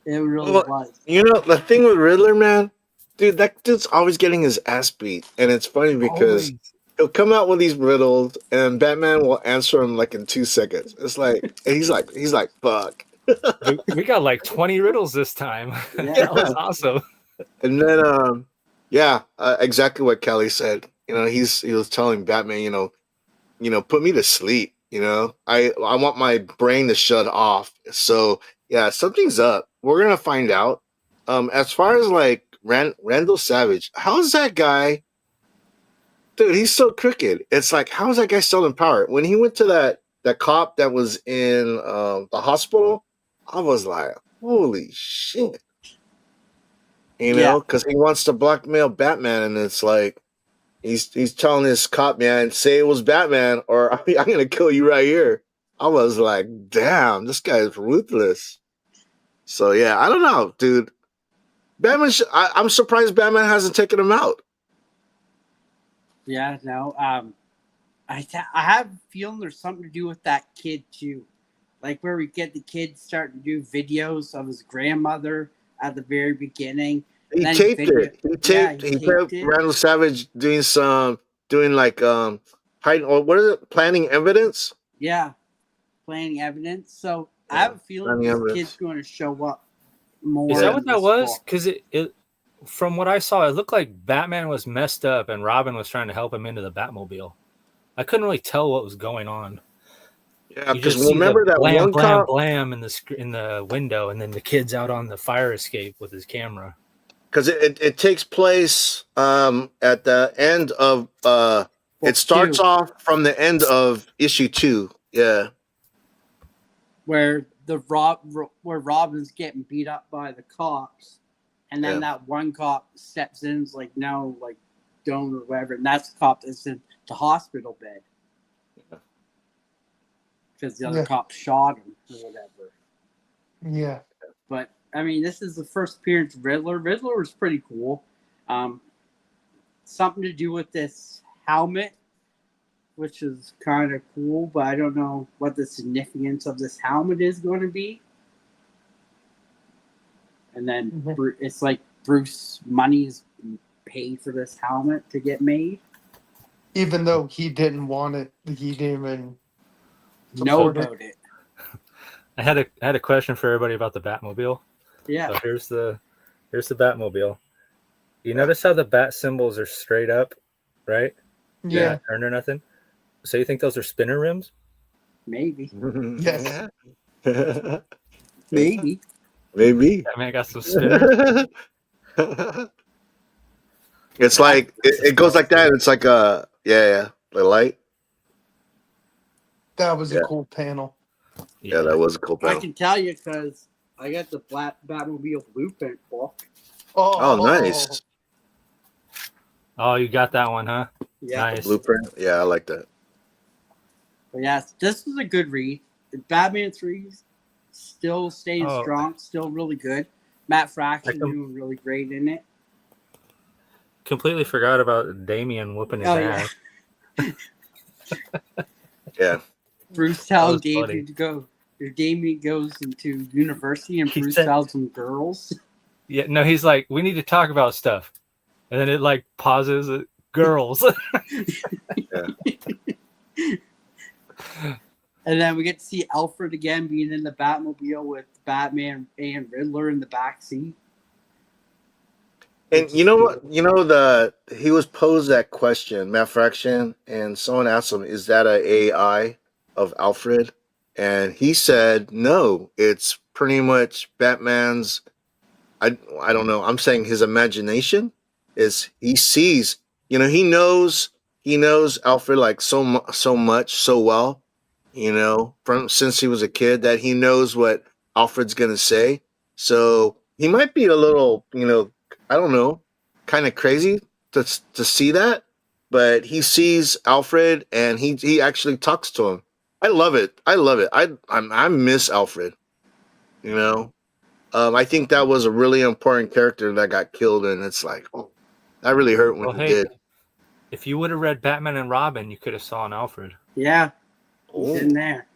It really Well, was. you know, the thing with Riddler, man, dude, that dude's always getting his ass beat. And it's funny because Always. he'll come out with these riddles and Batman will answer him like in 2 seconds. It's like, and he's like, fuck. We got like 20 riddles this time. Yeah. That was awesome. And then, yeah, exactly what Kelly said. You know, he was telling Batman, put me to sleep. You know, I want my brain to shut off. So yeah, something's up. We're gonna find out. As far as like Randall Savage, how's that guy? Dude, he's so crooked. It's like, how is that guy still in power? When he went to that cop that was in the hospital, I was like, holy shit. You Yeah. know, because he wants to blackmail Batman, and it's like he's telling this cop, man, say it was Batman, or I'm gonna kill you right here. I was like, damn, this guy is ruthless. So yeah, I don't know, dude. Batman, I'm surprised Batman hasn't taken him out. Yeah, no. I have a feeling there's something to do with that kid too, like where we get the kid starting to do videos of his grandmother at the very beginning. He Then taped video- it. He taped. Yeah, he taped taped it. Randall Savage doing like hiding, or what is it? Planting evidence. Yeah, planning evidence. So I have a feeling planning this evidence. kid's going to show up more. Is that in what that this was? book. Because it, from what I saw, it looked like Batman was messed up and Robin was trying to help him into the Batmobile. I couldn't really tell what was going on. Yeah, You because just see remember the that blam, one blam, cop. blam in the window, and then the kid's out on the fire escape with his camera. Because it takes place at the end of it starts two. off from the end of issue 2. Yeah. where where Robin's getting beat up by the cops, and then that one cop steps in, and is like, no, like, don't, or whatever, and that's the cop that's in the hospital bed because the other cop shot him or whatever. Yeah. But I mean, this is the first appearance of Riddler. Riddler was pretty cool. Something to do with this helmet, which is kind of cool, but I don't know what the significance of this helmet is going to be. And then it's like Bruce money's paid for this helmet to get made. Even though he didn't want it, he didn't even Know support it. about it. I had a question for everybody about the Batmobile. Yeah. So here's the Batmobile. You notice how the bat symbols are straight up, right? They're Yeah. not turned or nothing. So you think those are spinner rims? Maybe. Yes. Maybe. Maybe. I mean, I got some spinners. It's like it goes like that. It's like a the light. That was a Yeah. cool panel. Yeah, that was a cool I panel. can tell you because I got the Black Batmobile blueprint book. Oh, nice. Oh, you got that one, huh? Yeah. Nice. Blueprint. Yeah, I like that. But yes, this was a good read. The Batman 3 still staying Oh. strong, still really good. Matt Fraction I com- doing really great in it. Completely forgot about Damien whooping his Oh, yeah. ass. Yeah. Bruce telling was funny. Damien to go. Damien goes into university and He Bruce said- tells him girls. Yeah, no, he's like, we need to talk about stuff. And then it like pauses. Girls. And then we get to see Alfred again being in the Batmobile with Batman and Riddler in the backseat. And you know what? You know he was posed that question, Matt Fraction, and someone asked him, "Is that a AI of Alfred?" And he said, "No, it's pretty much Batman's. I don't know. I'm saying his imagination is he sees. He knows Alfred like so much so well. From since he was a kid that he knows what Alfred's gonna say. So he might be a little, I don't know, kind of crazy to see that, but he sees Alfred and he actually talks to him. I love it. I miss Alfred. I think that was a really important character that got killed, and it's like, oh, that really hurt when Well, he hey, did. if you would have read Batman and Robin, you could have saw an Alfred. Yeah, he's Oh, in there.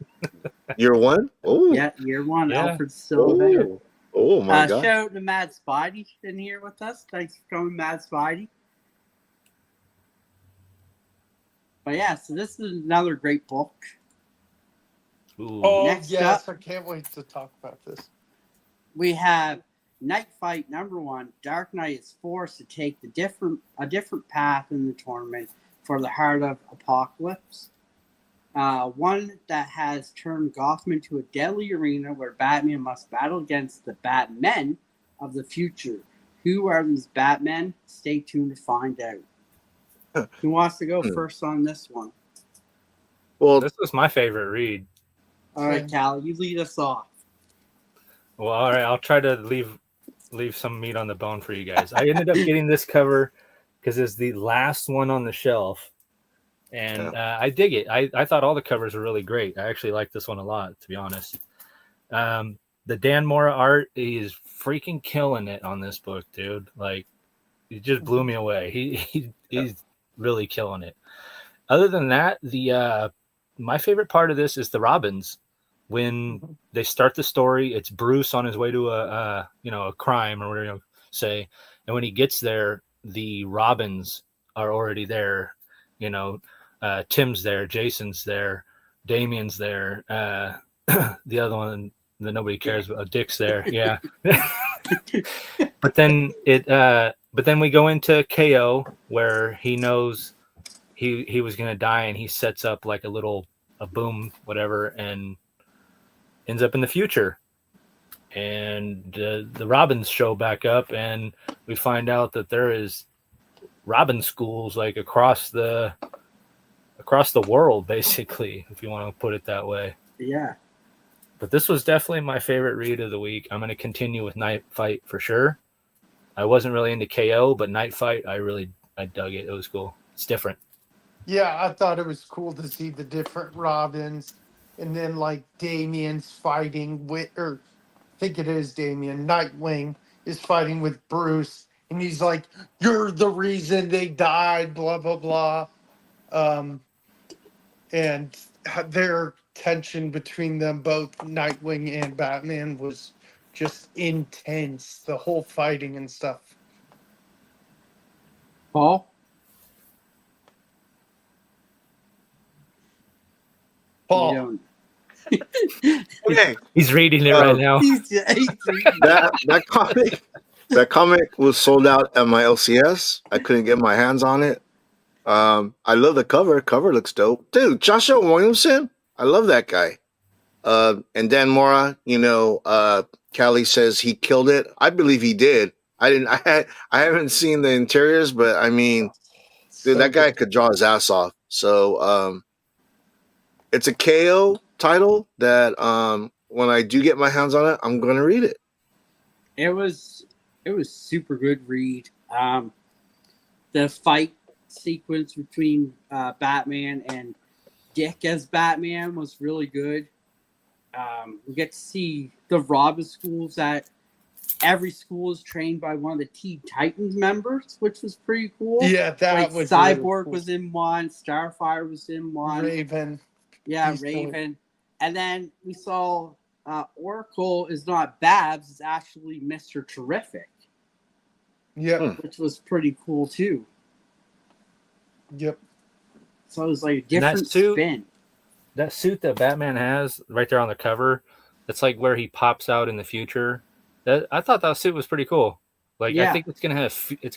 year one. Oh, Yeah, year one. Yeah. Alfred's still there. Oh my Shout god. out to Mad Spidey in here with us. Thanks for coming, Mad Spidey. But yeah, so this is another great book. Ooh. Oh, Next yes. up- I can't wait to talk about this. We have Night Fight #1. Dark Knight is forced to take a different path in the tournament for the Heart of Apocalypse. One that has turned Gotham into a deadly arena where Batman must battle against the Batmen of the future. Who are these Batmen? Stay tuned to find out. Who wants to go first on this one? Well, This was my favorite read. All right, Cal, you lead us off. Well, all right, I'll try to leave some meat on the bone for you guys. I ended up getting this cover because it's the last one on the shelf, and I dig it. I thought all the covers were really great. I actually like this one a lot, to be honest. The Dan Mora art, he is freaking killing it on this book, dude. Like, he just blew me away. He's really killing it. Other than that, my favorite part of this is the Robins. When they start the story, it's Bruce on his way to a crime or whatever you say, and when he gets there, the Robins are already there. Tim's there, Jason's there, Damien's there, the other one that nobody cares about, Dick's there, yeah. But then we go into KO where he knows he was gonna die, and he sets up like a boom, whatever, and ends up in the future. And the Robins show back up, and we find out that there is Robin schools like across the world, basically, if you want to put it that way. Yeah. But this was definitely my favorite read of the week. I'm going to continue with Night Fight for sure. I wasn't really into KO, but Night Fight, I dug it. It was cool. It's different. Yeah, I thought it was cool to see the different Robins, and then like Damien's fighting with, or I think it is Damien, Nightwing is fighting with Bruce, and he's like, "You're the reason they died," blah blah blah. And their tension between them both, Nightwing and Batman, was just intense. The whole fighting and stuff. Paul? Paul. Okay, He's reading it right now. He's that comic was sold out at my LCS. I couldn't get my hands on it. I love the cover. Cover looks dope, dude. Joshua Williamson, I love that guy. And Dan Mora, Callie says he killed it. I believe he did. I haven't seen the interiors, but I mean, dude, So that guy good. could draw his ass off. So, it's a KO title that when I do get my hands on it, I'm going to read it. It was super good read. The fight sequence between Batman and Dick as Batman was really good. We get to see the Robin schools that every school is trained by one of the Teen Titans members, which was pretty cool. Yeah, that like was Cyborg really cool. was in one, Starfire was in one. Raven. Yeah, He's Raven. And then we saw Oracle is not Babs, it's actually Mr. Terrific, Yep. which was pretty cool too. Yep. So it was like a And that different suit- spin. That suit that Batman has right there on the cover, that's like where he pops out in the future. I thought that suit was pretty cool. Like, Yeah. I think it's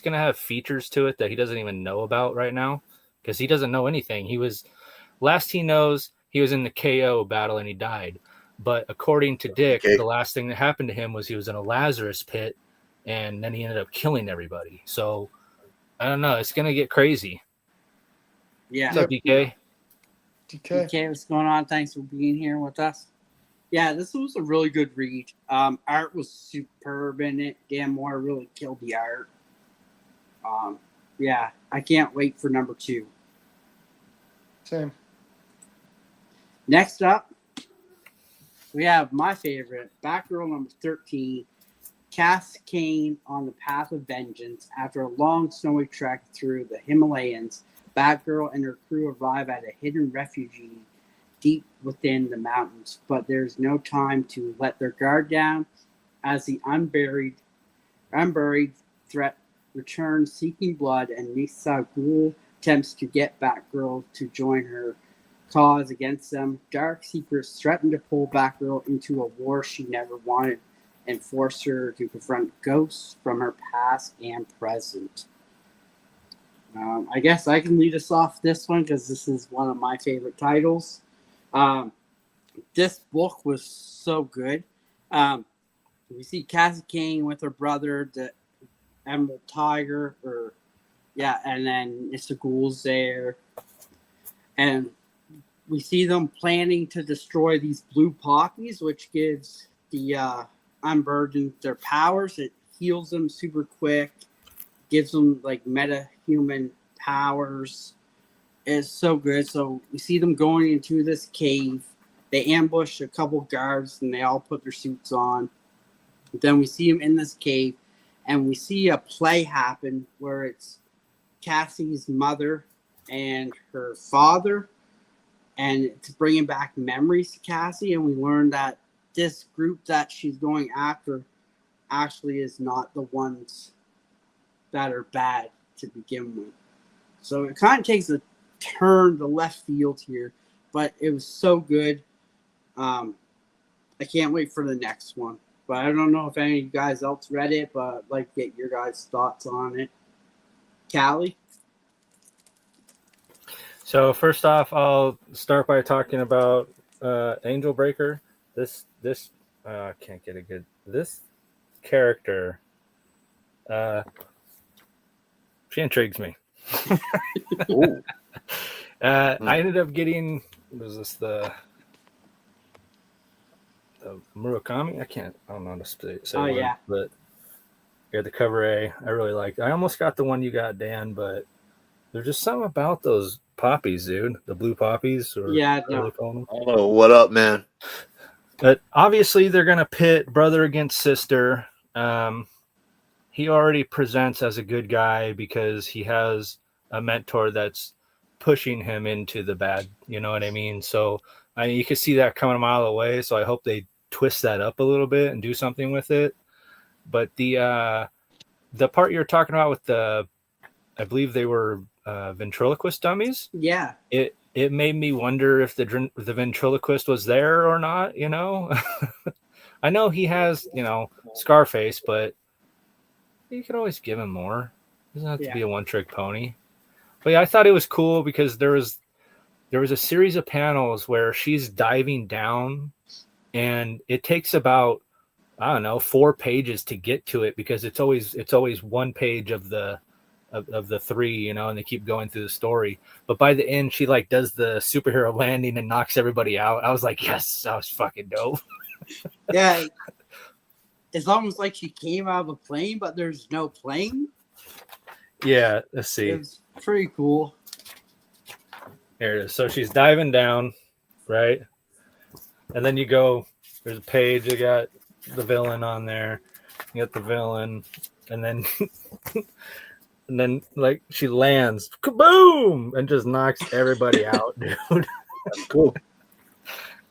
gonna have features to it that he doesn't even know about right now, because he doesn't know anything. Last he knows, he was in the KO battle and he died. But according to Dick, Okay. the last thing that happened to him was he was in a Lazarus pit, and then he ended up killing everybody. So I don't know. It's gonna get crazy. Yeah. What's up, DK? DK. Okay, what's going on? Thanks for being here with us. Yeah, this was a really good read. Art was superb in it. Dan Moore really killed the art. Yeah, I can't wait for number 2. Same. Next up, we have my favorite, Batgirl number 13, Cass Kane on the path of vengeance. After a long snowy trek through the Himalayas, Batgirl and her crew arrive at a hidden refugee deep within the mountains, but there's no time to let their guard down as the unburied threat returns seeking blood, and Nisa Ghul attempts to get Batgirl to join her cause against them. Dark secrets threaten to pull Batgirl into a war she never wanted and force her to confront ghosts from her past and present. I guess I can lead us off this one because this is one of my favorite titles. This book was so good. We see Cassie Kane with her brother, the Emerald Tiger, and then Mr. Ghoul's there. And we see them planning to destroy these blue poppies, which gives the Unburdened their powers. It heals them super quick, gives them like meta-human powers. It's so good. So we see them going into this cave. They ambush a couple guards and they all put their suits on. Then we see them in this cave and we see a play happen where it's Cassie's mother and her father, and it's bringing back memories to Cassie. And we learn that this group that she's going after actually is not the ones that are bad to begin with. So it kind of takes a turn to left field here, but it was so good. I can't wait for the next one. But I don't know if any of you guys else read it, but I'd like to get your guys' thoughts on it. Callie? So first off, I'll start by talking about Angel Breaker. This I can't get a good. This character, she intrigues me. I ended up getting. Was this the Murakami? I don't know how to say. Yeah. But yeah, the cover A, I really liked. I almost got the one you got, Dan, but there's just something about those poppies, dude. The blue poppies, or Yeah, whatever they call them. Oh, what up, man? But obviously, they're gonna pit brother against sister. He already presents as a good guy because he has a mentor that's pushing him into the bad. You know what I mean? So you can see that coming a mile away. So I hope they twist that up a little bit and do something with it. But the part you're talking about with I believe they were ventriloquist dummies. Yeah. It it made me wonder if the ventriloquist was there or not. I know he has Scarface, but you could always give him more. It doesn't have to be a one-trick pony. But yeah, I thought it was cool because there was a series of panels where she's diving down, and it takes about, I don't know, 4 pages to get to it because it's always one page of the three, and they keep going through the story. But by the end, she like does the superhero landing and knocks everybody out. I was like, yes, that was fucking dope. Yeah, it's almost like she came out of a plane, but there's no plane. Yeah, let's see. It was pretty cool. There it is. So she's diving down, right? And then there's a page, you got the villain on there. You got the villain, and then and then like she lands, kaboom, and just knocks everybody out, dude. That's cool.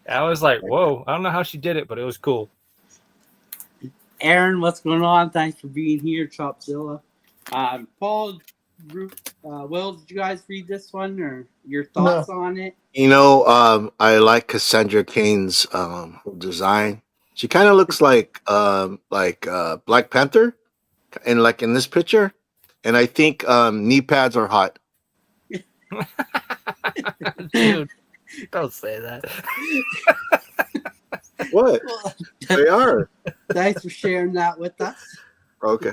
I was like, whoa, I don't know how she did it, but it was cool. Aaron, what's going on? Thanks for being here, Chopzilla. Paul, Will, did you guys read this one or your thoughts on it? I like Cassandra Cain's design. She kind of looks like Black Panther, and like in this picture. And I think knee pads are hot. Dude, don't say that. What? Well, They are. thanks for sharing that with us. Okay.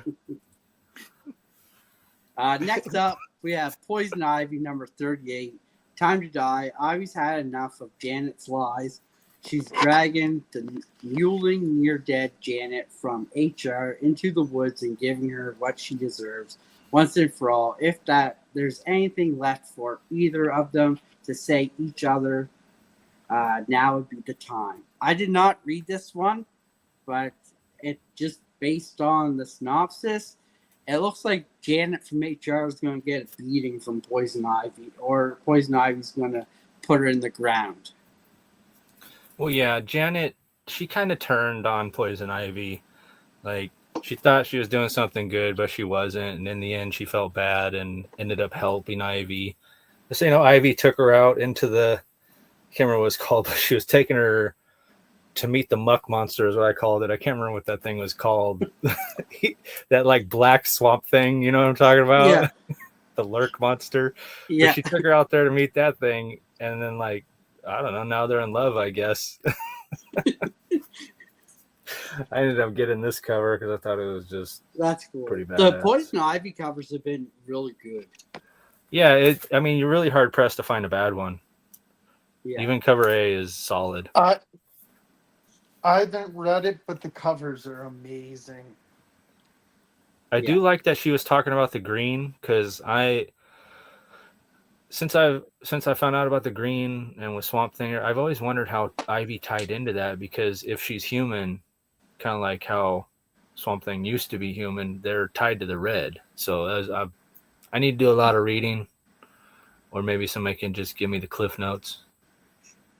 Next up, we have Poison Ivy, number 38. Time to Die. Ivy's had enough of Janet's lies. She's dragging the mewling, near-dead Janet from HR into the woods and giving her what she deserves once and for all. If there's anything left for either of them to say each other, now would be the time. I did not read this one, but it just based on the synopsis, it looks like Janet from HR is going to get a beating from Poison Ivy, or Poison Ivy's going to put her in the ground. Well, yeah, Janet, she kind of turned on Poison Ivy. Like, she thought she was doing something good, but she wasn't. And in the end, she felt bad and ended up helping Ivy. So, Ivy took her out into I can't remember what it was called, but she was taking her to meet the muck monster is what I called it. I can't remember what that thing was called. That like black swamp thing, you know what I'm talking about? Yeah. The lurk monster. Yeah. But she took her out there to meet that thing, and then like, I don't know, now they're in love, I guess. I ended up getting this cover because I thought it was just That's cool. pretty badass. The Poison Ivy covers have been really good. Yeah, you're really hard pressed to find a bad one. Yeah. Even cover A is solid. I haven't read it, but the covers are amazing. I do like that she was talking about the green, because since I found out about the green and with Swamp Thing, I've always wondered how Ivy tied into that, because if she's human, kind of like how Swamp Thing used to be human, they're tied to the red. So I need to do a lot of reading, or maybe somebody can just give me the cliff notes.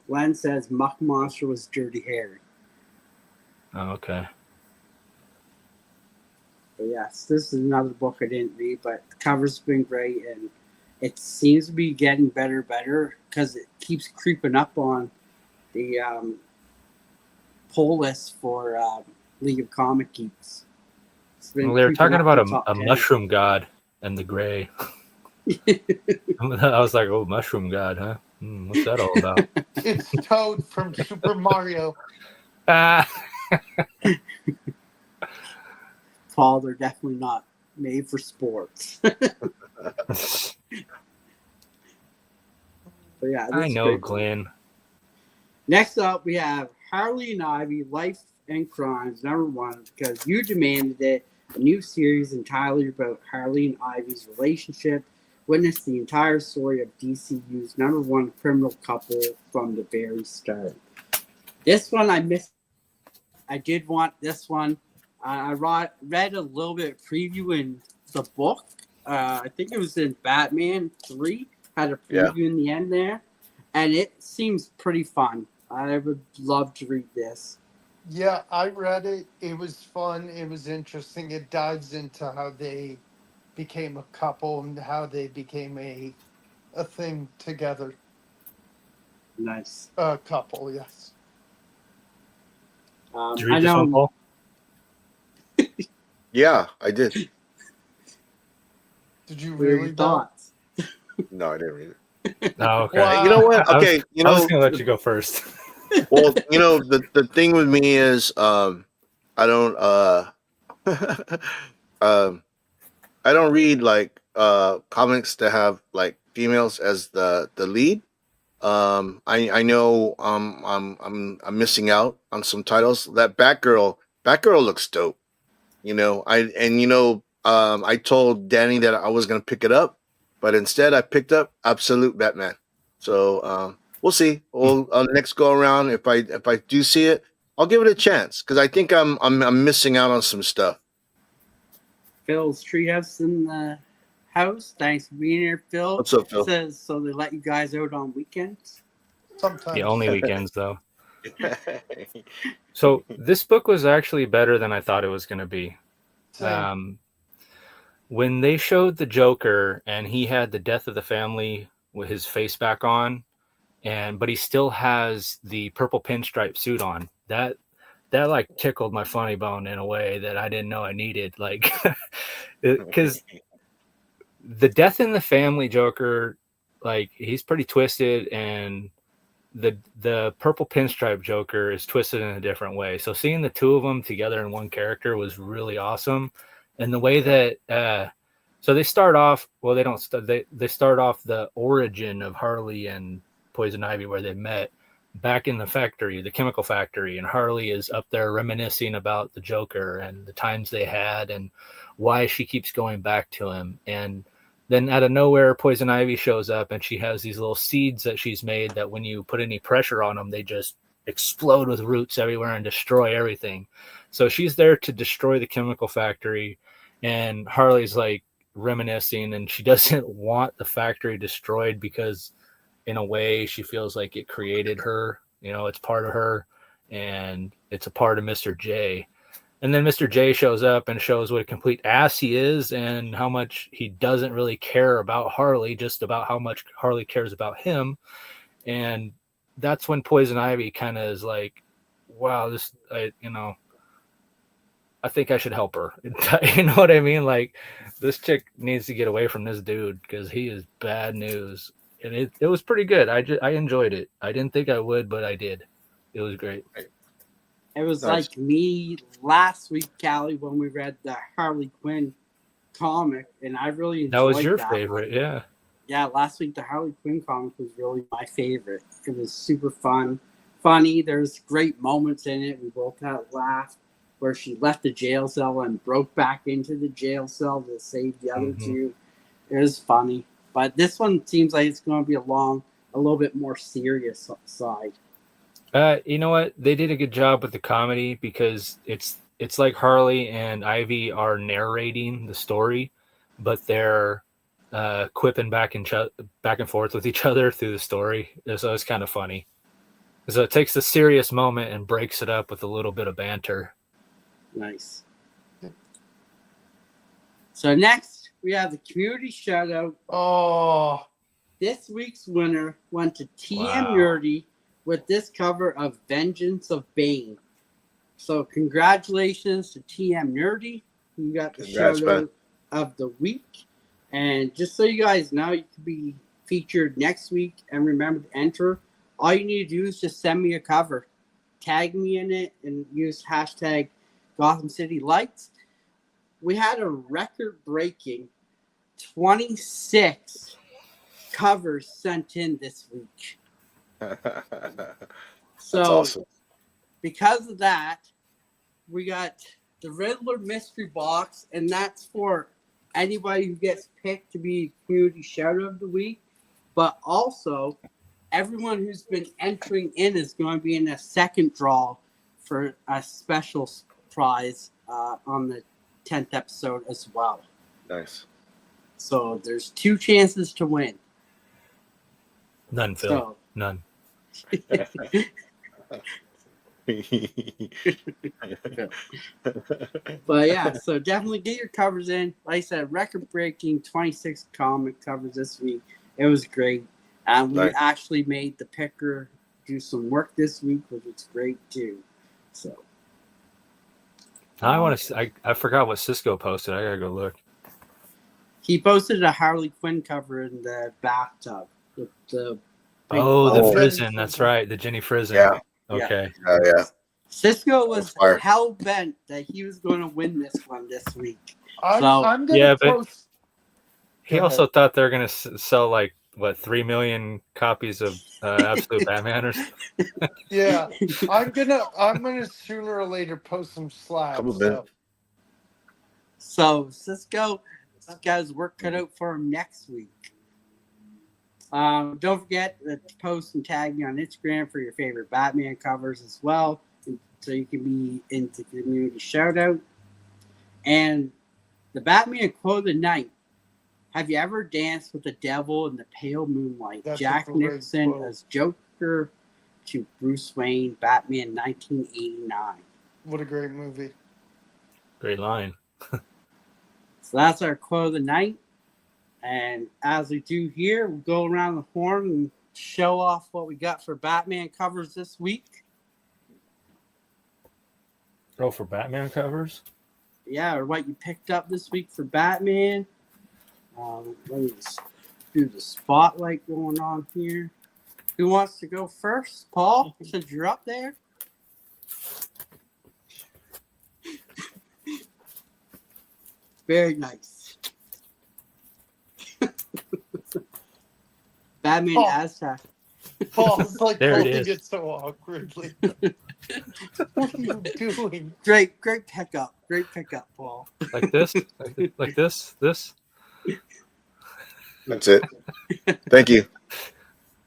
Glenn says Muck Monster was Dirty Harry. Oh, okay. But yes, this is another book I didn't read, but the cover's been great, and it seems to be getting better because it keeps creeping up on the pull list for League of Comic Geeks. Well, they were talking about a 10. mushroom god and the gray. I was like, oh, mushroom god, huh? What's that all about? It's Toad from Super Mario. Paul, they're definitely not made for sports. But yeah, I know, Glenn. Next up, we have Harley and Ivy, Life and Crimes, number 1, because you demanded it. A new series entirely about Harley and Ivy's relationship. Witness the entire story of DCU's number 1 criminal couple from the very start. This one I missed. I did want this one. I read a little bit of preview in the book. I think it was in Batman 3. Had a preview in the end there. And it seems pretty fun. I would love to read this. Yeah, I read it. It was fun. It was interesting. It dives into how they became a couple and how they became a thing together. Nice. A couple, yes. Did you read I this one, know. Paul? Yeah, I did. Did you What are your really, though? thoughts? No, I didn't read it. Oh, okay. Wow. You know what? I was, Okay, I was gonna let you go first. well, the thing with me is I don't um I don't read like comics that have like females as the lead. I know I'm missing out on some titles. That Batgirl looks dope. I told Danny that I was gonna pick it up, but instead I picked up Absolute Batman. So we'll see. We'll next go around, if I do see it, I'll give it a chance because I think I'm missing out on some stuff. Phil's Treehouse in the house. Thanks for being here, Phil. What's up, Phil? Says so they let you guys out on weekends. Sometimes. The only weekends, though. So this book was actually better than I thought it was going to be. Same. When they showed the Joker and he had the death of the family with his face back on, but he still has the purple pinstripe suit on, that like tickled my funny bone in a way that I didn't know I needed. Like, because the death in the family Joker, like, he's pretty twisted, and the purple pinstripe Joker is twisted in a different way. So seeing the two of them together in one character was really awesome. And the way that so they start off, well, they start off the origin of Harley and Poison Ivy, where they met back in the factory, the chemical factory, and Harley is up there reminiscing about the Joker and the times they had and why she keeps going back to him. And then out of nowhere, Poison Ivy shows up, and she has these little seeds that she's made that when you put any pressure on them, they just explode with roots everywhere and destroy everything. So she's there to destroy the chemical factory, and Harley's like reminiscing, and she doesn't want the factory destroyed because in a way she feels like it created her. It's part of her, and it's a part of Mr. J. And then Mr. J shows up and shows what a complete ass he is and how much he doesn't really care about Harley, just about how much Harley cares about him. And that's when Poison Ivy kind of is like, wow, I think I should help her. You know what I mean? Like, this chick needs to get away from this dude because he is bad news. And it was pretty good. I enjoyed it. I didn't think I would, but I did. It was great. It was Nice. like me last week, Callie, when we read the Harley Quinn comic, and I really enjoyed That was your that favorite, one. yeah. Yeah, last week the Harley Quinn comic was really my favorite. It was super funny. There's great moments in it. We both had a laugh where she left the jail cell and broke back into the jail cell to save the other two. It was funny. But this one seems like it's going to be a little bit more serious side. You know what? They did a good job with the comedy because it's like Harley and Ivy are narrating the story, but they're quipping back and forth with each other through the story. So it's kind of funny. So it takes the serious moment and breaks it up with a little bit of banter. Nice. So next, we have the community shout-out. Oh, This week's winner went to TM Wow. Nerdy with this cover of Vengeance of Bane. So congratulations to TM Nerdy. You got the Congrats, shout-out man. of the week. And just so you guys know, you could be featured next week. And remember to enter. All you need to do is just send me a cover. Tag me in it and use hashtag Gotham City Lights. We had a record-breaking 26 covers sent in this week. So, That's awesome. because of that, we got the Riddler mystery box, and that's for anybody who gets picked to be community shout out of the week. But also, everyone who's been entering in is going to be in a second draw for a special prize on the 10th episode as well. Nice. So there's 2 chances to win. None, Phil. So, None. but yeah, so definitely get your covers in. Like I said, record-breaking 26 comic covers this week. It was great. And we Right. actually made the picker do some work this week, which was great too. So I want to. I forgot what Cisco posted. I gotta go look. he posted a Harley Quinn cover in the bathtub with the big Oh, the Oh. Frizen. That's right. The Jenny Frizen. Yeah. Okay. Yeah. Cisco was Fire. hell bent that he was going to win this one this week. I'm gonna Yeah, but- post. He Go also thought they were gonna sell like what 3 million copies of Absolute Batman or something. Yeah, I'm gonna sooner or later post some slabs. Couple So. So Cisco got his work cut out for him next week. Don't forget to post and tag me on Instagram for your favorite Batman covers as well, so you can be into the community shout out. And the Batman quote of the night. Have you ever danced with the devil in the pale moonlight? That's a Jack great Nicholson quote. as Joker to Bruce Wayne, Batman 1989. What a great movie. Great line. So that's our quote of the night. And as we do here, we'll go around the horn and show off what we got for Batman covers this week. Oh, for Batman covers? Yeah, or what you picked up this week for Batman. Let me just do the spotlight going on here. Who wants to go first? Paul, since you're up there. Very nice. Batman Paul. Aztec. Paul's like There it holding is. it so awkwardly. What are you doing? Great pickup. Great pickup, Paul. Like this? like this? This? That's it. Thank you.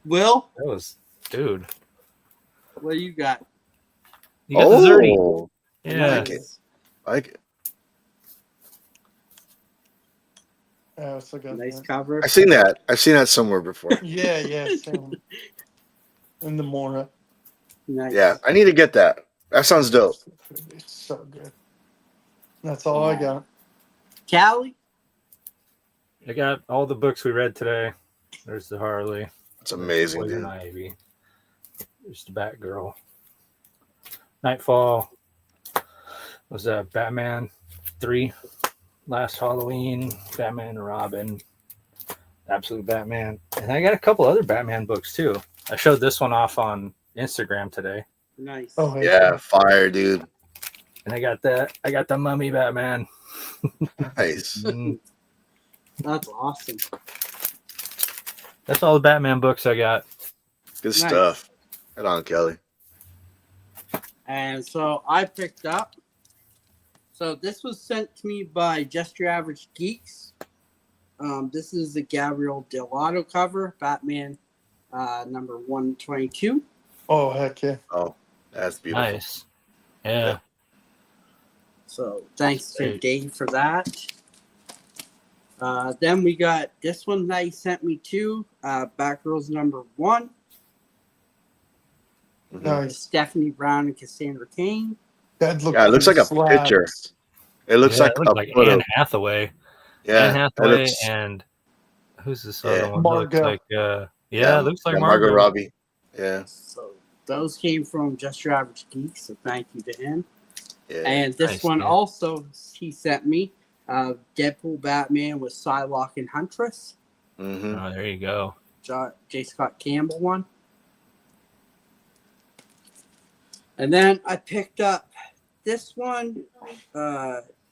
Will, That was, dude. what do you got? You got the Zerty. Oh, Yeah. like it. Like it. I also got Nice that. cover. I've seen that. I've seen that somewhere before. Yeah, same. In the Mora. Nice. Yeah, I need to get that. That sounds dope. It's so good. That's all I got. Callie? I got all the books we read today. There's the Harley. It's amazing, Poison dude. Ivy. There's the Batgirl. Nightfall. Was that Batman 3? Last Halloween. Batman and Robin. Absolute Batman. And I got a couple other Batman books too. I showed this one off on Instagram today. Nice. Oh, hey. Yeah, fire, dude. And I got the Mummy Batman. Nice. Mm, That's awesome. that's all the Batman books I got. Good Nice. stuff. Head on, Kelly. And so I picked up. So this was sent to me by Just Your Average Geeks. This is the Gabriel Dell'Otto cover, Batman number 122. Oh, heck yeah. Oh, that's beautiful. Nice. Yeah. So thanks to Great. Dave for that. Then we got this one that he sent me too, Batgirl's number 1. Mhm. Nice. Stephanie Brown and Cassandra Cain. That looks Yeah, it looks like a slaps. picture. It looks Yeah, like it looked a like photo. Anne Hathaway. Yeah, Anne that Hathaway looks- and who's this Yeah. other one? Margot. Looks like it looks like Margot Robbie. Yeah, So those came from Just Your Average Geek, so thank you to him. yeah. And this Nice, one man. also he sent me, Deadpool Batman with Psylocke and Huntress, hmm Oh, there you go. J. Scott Campbell one. And then I picked up this one,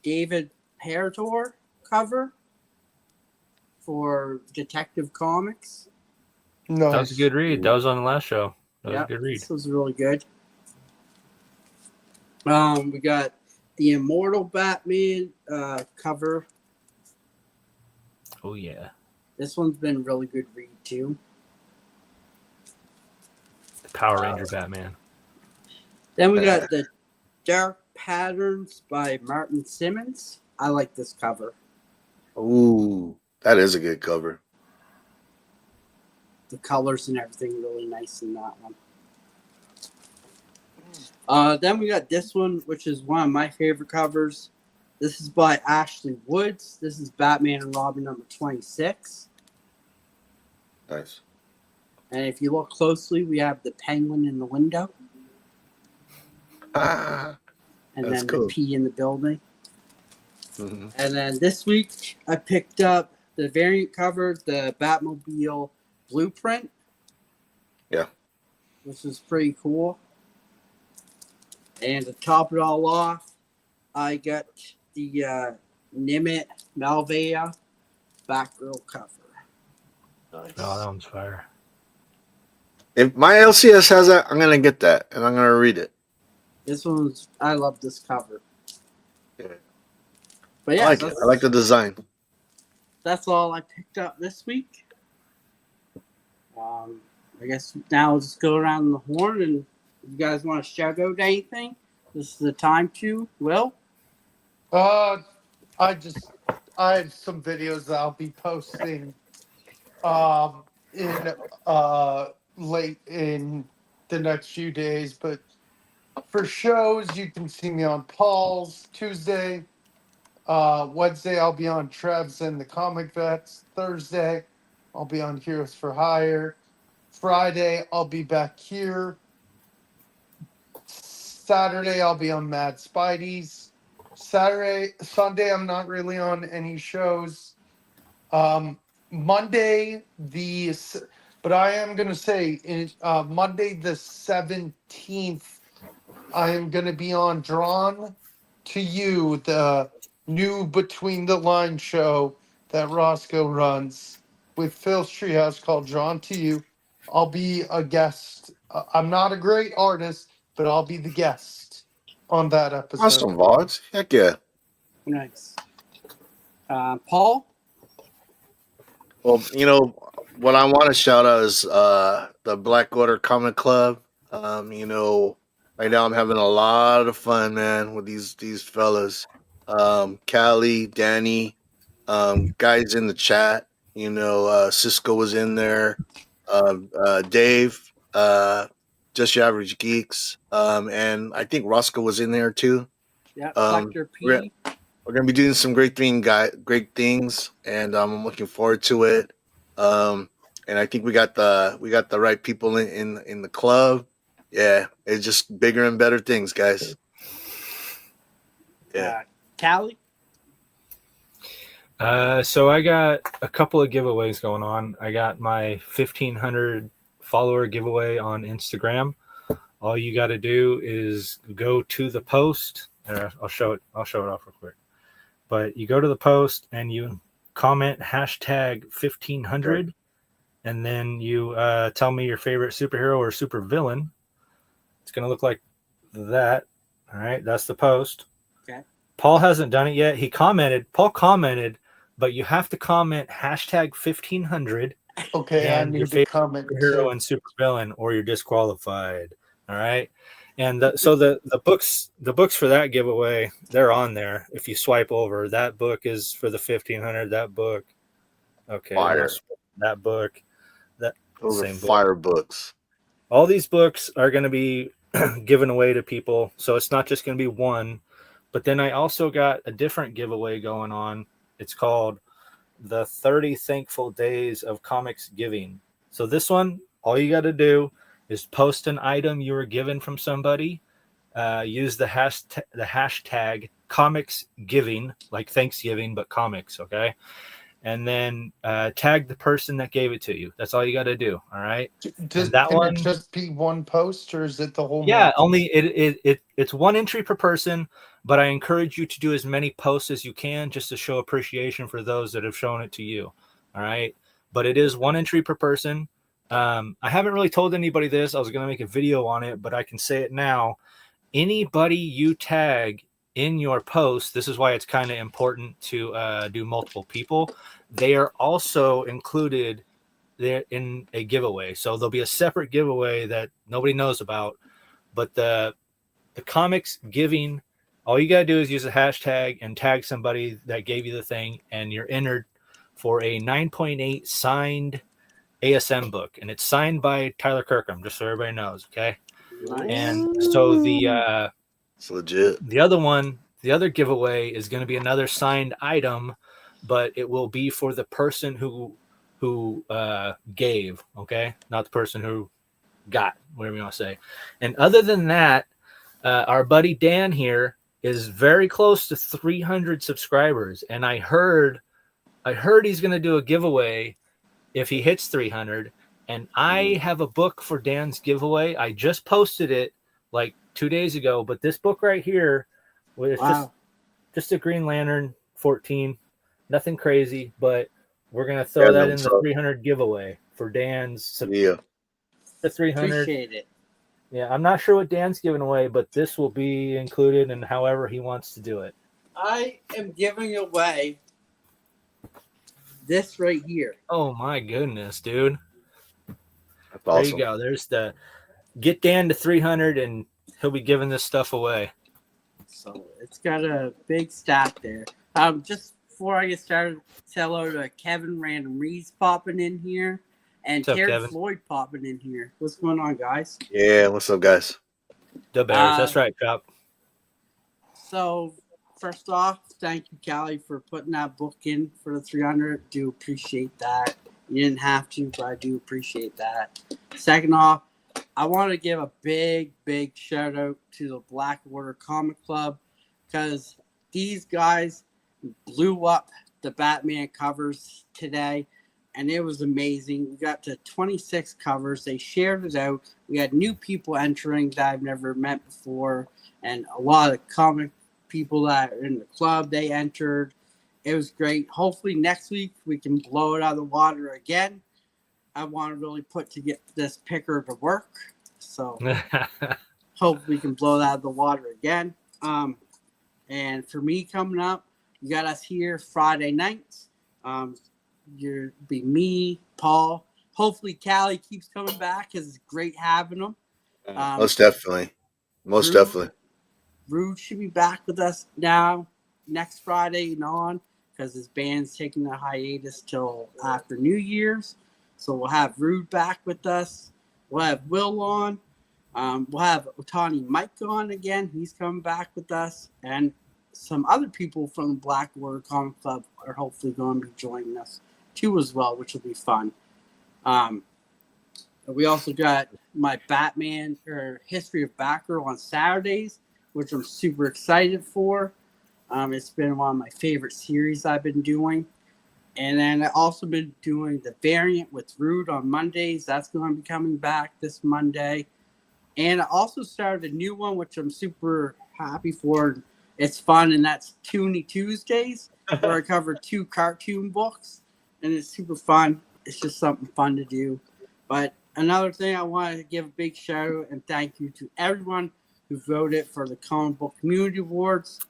David Parator cover for Detective Comics. Nice. That was a good read. That was on the last show. That was Yeah, a good read. this was really good. We got the Immortal Batman cover. Oh yeah. This one's been a really good read too. The Power Ranger Batman. Then we got the Dark Patterns by Martin Simmons. I like this cover. Ooh, that is a good cover. The colors and everything really nice in that one. Then we got this one, which is one of my favorite covers. This is by Ashley Woods. This is Batman and Robin number 26. Nice. And if you look closely, we have the penguin in the window, Ah, and that's then cool. the P in the building. Mhm. And then this week, I picked up the variant cover, the Batmobile blueprint. Yeah. Which is pretty cool. And to top it all off, I got the Nimit Malvea Batgirl cover. Oh, that one's fire. If my LCS has that, I'm gonna get that and I'm gonna read it. I love this cover. Yeah. But I yeah, like it. I like the design. that's all I picked up this week. I guess now I'll just go around the horn, and if you guys want to shout out anything, this is the time to. Will? I have some videos that I'll be posting in late in the next few days, but for shows you can see me on Paul's Tuesday. Wednesday I'll be on Trev's and the Comic Vets. Thursday I'll be on Heroes for Hire. Friday I'll be back here. Saturday I'll be on Mad Spidey's. Sunday I'm not really on any shows. Monday but I am gonna say Monday the 17th I am gonna be on Drawn to You, the new Between the Line show that Roscoe runs with Phil's Treehouse called Drawn to You. I'll be a guest. I'm not a great artist, but I'll be the guest on that episode. Awesome, Vods. Heck yeah. Nice. Paul? Well, what I want to shout out is the Black Order Comic Club. Right now I'm having a lot of fun, man, with these fellas. Callie, Danny, guys in the chat. Cisco was in there. Dave, Just Your Average Geeks, and I think Roscoe was in there too. Yeah, Um, Sector we're, P. we're gonna be doing some great things, and I'm looking forward to it. And I think we got the right people in the club. Yeah, it's just bigger and better things, guys. Yeah. Callie? So I got a couple of giveaways going on. I got my 1,500 follower giveaway on Instagram. All you got to do is go to the post. I'll show it off real quick. But you go to the post and you comment hashtag 1,500, and then you tell me your favorite superhero or supervillain. It's gonna look like that. All right, that's the post. Okay. Paul hasn't done it yet. Paul commented, but you have to comment hashtag 1,500. Okay, I and need your to favorite comment superhero too. and supervillain, or you're disqualified. All right. And the books for that giveaway, they're on there. If you swipe over, that book is for the 1,500. That book. Okay. Fire. That book. Those are same fire books. All these books are going to be given away to people. So it's not just going to be one. But then I also got a different giveaway going on. It's called the 30 Thankful Days of Comics Giving. So this one, all you got to do is post an item you were given from somebody. Use the hashtag comics giving, like Thanksgiving, but comics. Okay. And then tag the person that gave it to you. That's all you got to do. All right. Can it just be one post, or is it the whole? Yeah, month? only it's one entry per person, but I encourage you to do as many posts as you can just to show appreciation for those that have shown it to you. All right. But it is one entry per person. I haven't really told anybody this. I was going to make a video on it, but I can say it now. Anybody you tag in your post, this is why it's kind of important to do multiple people. They are also included there in a giveaway. So there'll be a separate giveaway that nobody knows about. But the comics giving, all you got to do is use a hashtag and tag somebody that gave you the thing, and you're entered for a 9.8 signed ASM book. And it's signed by Tyler Kirkham, just so everybody knows, okay? Nice. And so It's legit. the other giveaway is going to be another signed item, but it will be for the person who who gave, okay? Not the person who got, whatever you want to say. And other than that, our buddy Dan here is very close to 300 subscribers, and I heard he's going to do a giveaway if he hits 300. And I have a book for Dan's giveaway. I just posted it like 2 days ago, but this book right here was just a Green Lantern 14, nothing crazy, but we're going to throw that in the 300 giveaway for Dan's. Yeah. The 300. Appreciate it. Yeah, I'm not sure what Dan's giving away, but this will be included in however he wants to do it. I am giving away this right here. Oh my goodness, dude. That's awesome. There you go. There's the get Dan to 300 and he'll be giving this stuff away. So it's got a big stack there. Just before I get started, say hello to Kevin Random Reeds popping in here. And What's up, Terry Kevin? Floyd popping in here. What's going on, guys? Yeah, what's up, guys? The Bears. That's right, Chop. So, first off, thank you, Callie, for putting that book in for the 300. Do appreciate that. You didn't have to, but I do appreciate that. Second off, I want to give a big, big shout out to the Black Order Comic Club because these guys blew up the Batman covers today. And it was amazing. We got to 26 covers. They shared it out. We had new people entering that I've never met before. And a lot of comic people that are in the club, they entered. It was great. Hopefully next week we can blow it out of the water again. I want to really put to get this picker to work. So hope we can blow that out of the water again. And for me coming up, you got us here Friday nights. You'll be me, Paul. Hopefully, Callie keeps coming back because it's great having him. Most definitely. Most definitely. Rude should be back with us now next Friday and on because his band's taking a hiatus till after New Year's. So we'll have Rude back with us. We'll have Will on. We'll have Otani Mike on again. He's coming back with us. And some other people from the Black Order Comic Club are hopefully going to be joining us too as well, which will be fun. We also got my Batman or History of Batgirl on Saturdays, which I'm super excited for. It's been one of my favorite series I've been doing. And then I've also been doing the variant with Rude on Mondays. That's going to be coming back this Monday. And I also started a new one, which I'm super happy for. It's fun, and that's Toonie Tuesdays, where I cover 2 cartoon books. And it's super fun. It's just something fun to do. But another thing I want to give a big shout out and thank you to everyone who voted for the Comic Book Community Awards.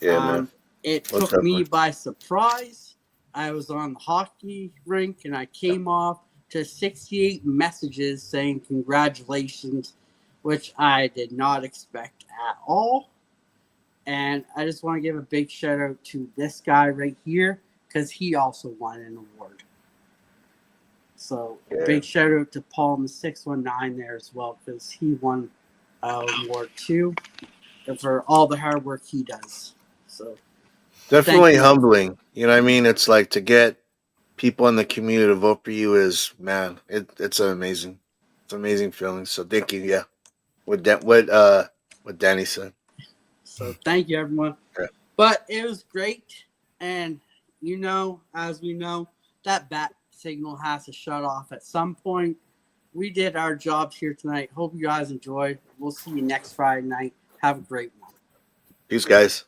Yeah, man. It Most took me definitely. by surprise. I was on the hockey rink and I came off to 68 messages saying congratulations, which I did not expect at all. And I just want to give a big shout out to this guy right here because he also won an award. So big shout out to Paul in the 619 there as well because he won an award too and for all the hard work he does. So Definitely humbling. You know what I mean? It's like to get people in the community to vote for you is, man, it's an amazing feeling. So thank you. Yeah. What Danny said. So thank you, everyone. Yeah. But it was great. And, as we know, that bat signal has to shut off at some point. We did our jobs here tonight. Hope you guys enjoyed. We'll see you next Friday night. Have a great one. Peace, guys.